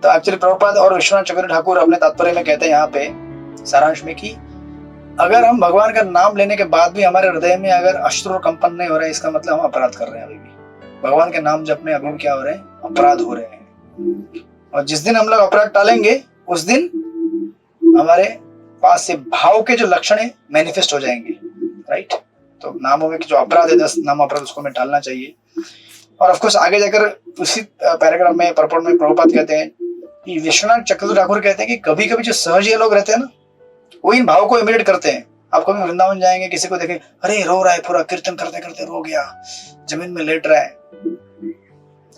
तो एक्चुअली प्रभुपाद और विश्वनाथ चक्रवर्ती ठाकुर अपने तात्पर्य में कहते हैं यहाँ पे सारांश में कि अगर हम भगवान का नाम लेने के बाद भी हमारे हृदय में अगर अश्रु और कंपन नहीं हो रहा है, इसका मतलब हम अपराध कर रहे हैं। अभी भी भगवान के नाम जपने अभी भी क्या हो रहे हैं, अपराध हो रहे हैं। और जिस दिन हम लोग अपराध टालेंगे उस दिन हमारे पास से भाव के जो लक्षण है मैनिफेस्ट हो जाएंगे, राइट। तो नामों में जो अपराध है 10 नाम अपराध, उसको हमें टालना चाहिए। और ऑफ कोर्स आगे जाकर उसी पैराग्राफ में परपट में प्रभुपाद कहते हैं कि विश्वनाथ चक्रवर्ती ठाकुर कहते हैं कि कभी कभी जो सहज लोग रहते हैं ना, वो इन भाव को इमिटेट करते हैं। आप कभी वृंदावन जाएंगे, किसी को देखें अरे रो रहा है, पूरा कीर्तन करते करते रो गया, जमीन में लेट रहा है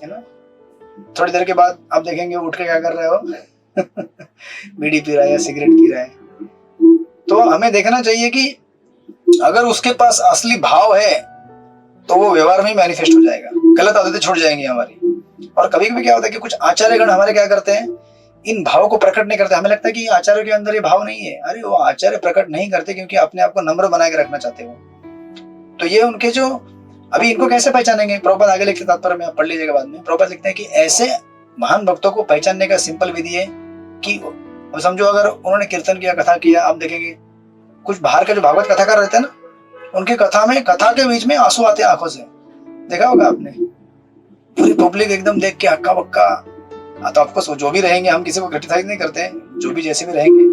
ना। थोड़ी देर के बाद आप देखेंगे उठ के क्या कर रहे हो, बीड़ी पी रहा है या सिगरेट पी रहा है। तो हमें देखना चाहिए कि अगर उसके पास असली भाव है तो वो व्यवहार में मैनिफेस्ट हो जाएगा, गलत आदतें छूट जाएंगी हमारी। और कभी कभी क्या होता है कि कुछ आचार्यगण हमारे क्या करते हैं, इन भाव को प्रकट नहीं करते। हमें लगता है कि आचार्य के अंदर ये भाव नहीं है। अरे वो आचार्य प्रकट नहीं करते क्योंकि अपने आप को नम्र बना के रखना चाहते हो। तो ये उनके जो अभी इनको कैसे पहचानेंगे, प्रभुपाद आगे लिखते तात्पर्य में, आप पढ़ लीजिएगा बाद में। प्रभुपाद लिखते हैं कि ऐसे महान भक्तों को पहचानने का सिंपल विधि है कि समझो अगर उन्होंने कीर्तन किया, कथा किया, आप देखेंगे कुछ बाहर के जो भागवत कथाकार रहते हैं ना, उनकी कथा में कथा के बीच में आंसू आते हैं आंखों से, देखा होगा आपने। पूरी पब्लिक एकदम देख के हक्का बक्का। तो आपको जो भी रहेंगे, हम किसी को क्रिटिसाइज नहीं करते हैं, जो भी जैसे भी रहेंगे,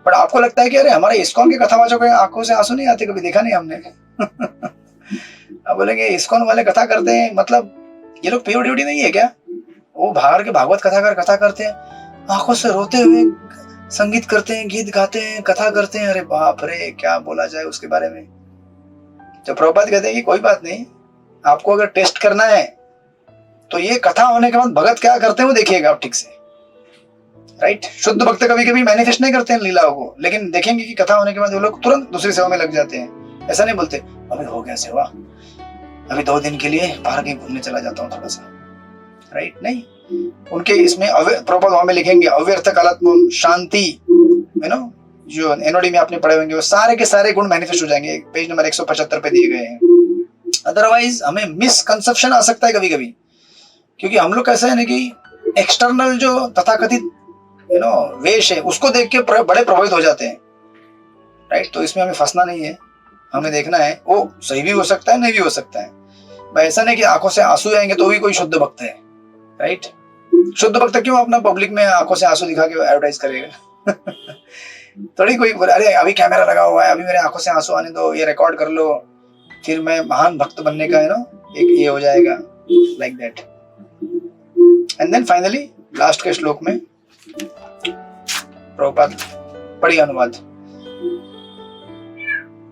बट आपको लगता है कि अरे हमारे इस्कॉन के कथावाचकों के आंखों से आंसू नहीं आते, कभी देखा नहीं हमने। अब बोलेंगे इस्कॉन वाले कथा करते हैं, मतलब ये लोग प्योर ड्यूटी नहीं है क्या? वो बाहर के भागवत कथा करते हैं, आंखों से रोते हुए संगीत करते हैं, गीत गाते हैं, कथा करते हैं। अरे बाप रे, क्या बोला जाए उसके बारे में। तो प्रभुपाद कहते हैं कि कोई बात नहीं, आपको अगर टेस्ट करना है तो ये कथा होने के बाद भगत क्या करते हैं वो देखिएगा आप ठीक से, राइट। शुद्ध भक्त कभी कभी मैनिफेस्ट नहीं करते हैं लीलाओं को, लेकिन देखेंगे कि कथा होने के बाद वो लोग तुरंत दूसरी सेवा में लग जाते हैं। ऐसा नहीं बोलते अभी हो गया सेवा, अभी 2 दिन के लिए बाहर कहीं घूमने चला जाता हूँ थोड़ा सा, राइट। नहीं, उनके इसमें प्रॉपर वहां में लिखेंगे अव्यर्थ कालात्म शांति, यू नो, जो एनओडी में आपने पढ़े होंगे, वो सारे के सारे गुण मैनिफेस्ट हो जाएंगे। पेज नंबर 175 पे दिए गए हैं। अदरवाइज हमें मिसकंसेप्शन आ सकता है कभी कभी, क्योंकि हम लोग कैसे है ना कि एक्सटर्नल जो तथाकथित वेश है उसको देख के बड़े प्रभावित हो जाते हैं, राइट। तो इसमें हमें फंसना नहीं है, हमें देखना है वो सही भी हो सकता है, नहीं भी हो सकता है भाई। ऐसा नहीं कि आंखों से आंसू आएंगे तो भी कोई शुद्ध भक्त है, राइट। शुद्ध भक्त क्यों अपना पब्लिक में आंखों से आंसू दिखा के एडवर्टाइज करेगा? थोड़ी कोई बोले अरे अभी कैमरा लगा हुआ है, अभी मेरे आंखों से आंसू आने दो, ये रिकॉर्ड कर लो, फिर मैं महान भक्त बनने का एक ये हो जाएगा, like that. And then finally last के श्लोक में प्रभुपाद पढ़िए अनुवाद।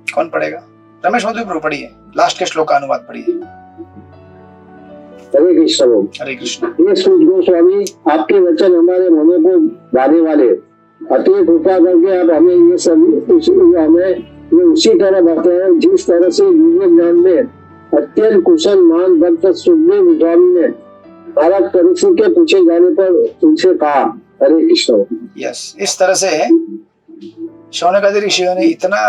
कौन पढ़ेगा? रमेश मधु प्रभु पढ़िए, लास्ट के श्लोक का अनुवाद पढ़िए। हरे कृष्ण। हरे कृष्ण। ये सूत गोस्वामी, आपके वचन हमारे मनों को भाने वाले, अतः कृपा करके आप हमें ये उसी तरह बताएं जिस तरह से दिव्य ज्ञान में अत्यंत कुशल महान भक्त सुखदेव गोस्वामी ने भारत परीक्षित के पूछे जाने पर उनसे कहा। हरे कृष्ण। यस, इस तरह से शौनकादि ऋषियों ने इतना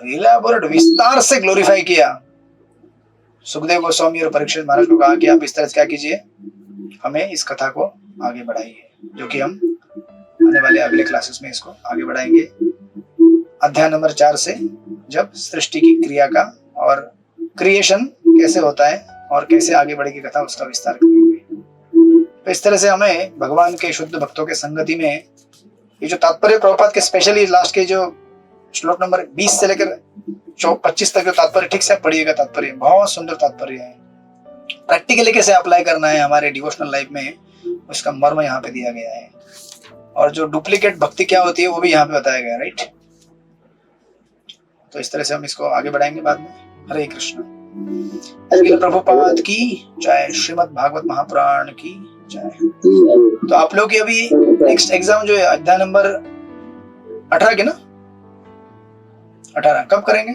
इलाबोरेट विस्तार से ग्लोरीफाई किया सुखदेव गोस्वामी और परीक्षित महाराज को कहा कि आप इस तरह से क्या कीजिए, हमें इस कथा को आगे बढ़ाइए, जो कि हम आने वाले अगले क्लासेस में इसको आगे बढ़ाएंगे। अध्याय नंबर 4 से जब सृष्टि की क्रिया का और क्रिएशन कैसे होता है और कैसे आगे बढ़ेगी कथा, उसका विस्तार करेंगे। तो इस तरह से हमें भगवान के शुद्ध भक्तों के संगति में ये जो तात्पर्य प्रभुपाद के स्पेशली लास्ट के जो श्लोक नंबर 20 से लेकर 25 तक जो तात्पर्य ठीक से आप पढ़िएगा, तात्पर्य बहुत सुंदर तात्पर्य है। प्रैक्टिकली कैसे अप्लाई करना है हमारे डिवोशनल लाइफ में, उसका मर्म यहाँ पे दिया गया है। और जो डुप्लीकेट भक्ति क्या होती है वो भी यहाँ पे बताया गया है, राइट। तो इस तरह से हम इसको आगे बढ़ाएंगे बाद में। हरे कृष्ण। श्रील प्रभुपाद की जय, श्रीमद् भागवत महापुराण की जय। तो आप लोग की अभी नेक्स्ट एग्जाम जो है अध्याय नंबर 18 के ना, 18 कब करेंगे?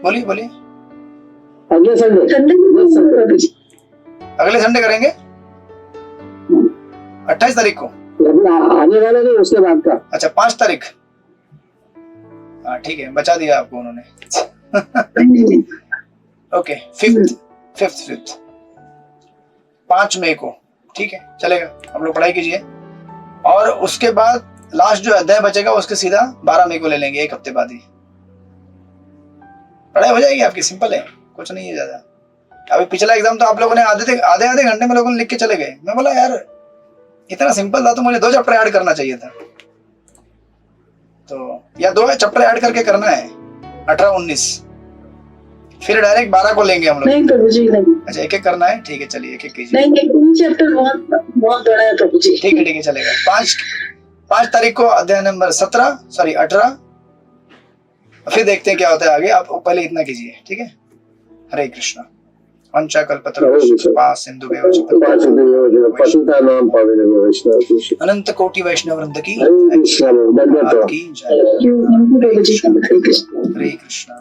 बोलिए बोलिए। अगले संडे करेंगे, 28 तारीख को आने वाला नहीं, उसके बाद का। अच्छा 5 तारीख, हाँ ठीक है, बचा दिया आपको उन्होंने। ओके, 5th 5 मई को, ठीक है चलेगा। हम लोग पढ़ाई कीजिए और उसके बाद लास्ट जो अध्याय बचेगा उसके सीधा 12 मई को ले लेंगे, 1 हफ्ते बाद ही पढ़ाई हो जाएगी आपकी। सिंपल है, कुछ नहीं है ज्यादा। अभी पिछला एग्जाम तो आप लोगों ने आधे घंटे में लोगों ने लिख के चले गए। मैं बोला यार इतना सिंपल था तो मुझे 2 चैप्टर ऐड करना चाहिए था। तो या 2 चैप्टर ऐड करके करना है, 18-19, फिर डायरेक्ट 12 को लेंगे हम लोग। नहीं प्रभु जी नहीं। अच्छा 1-1 करना है, ठीक है चलिए 1-1 कीजिए। नहीं चैप्टर बहुत बड़ा है प्रभु जी। ठीक है चलेगा। 5 तारीख को अध्याय नंबर 18, फिर देखते हैं क्या होता है आगे। आप पहले इतना कीजिए, ठीक है। हरे कृष्ण। अनंत कोटि वैष्णव वृंद की जय। हरे कृष्ण।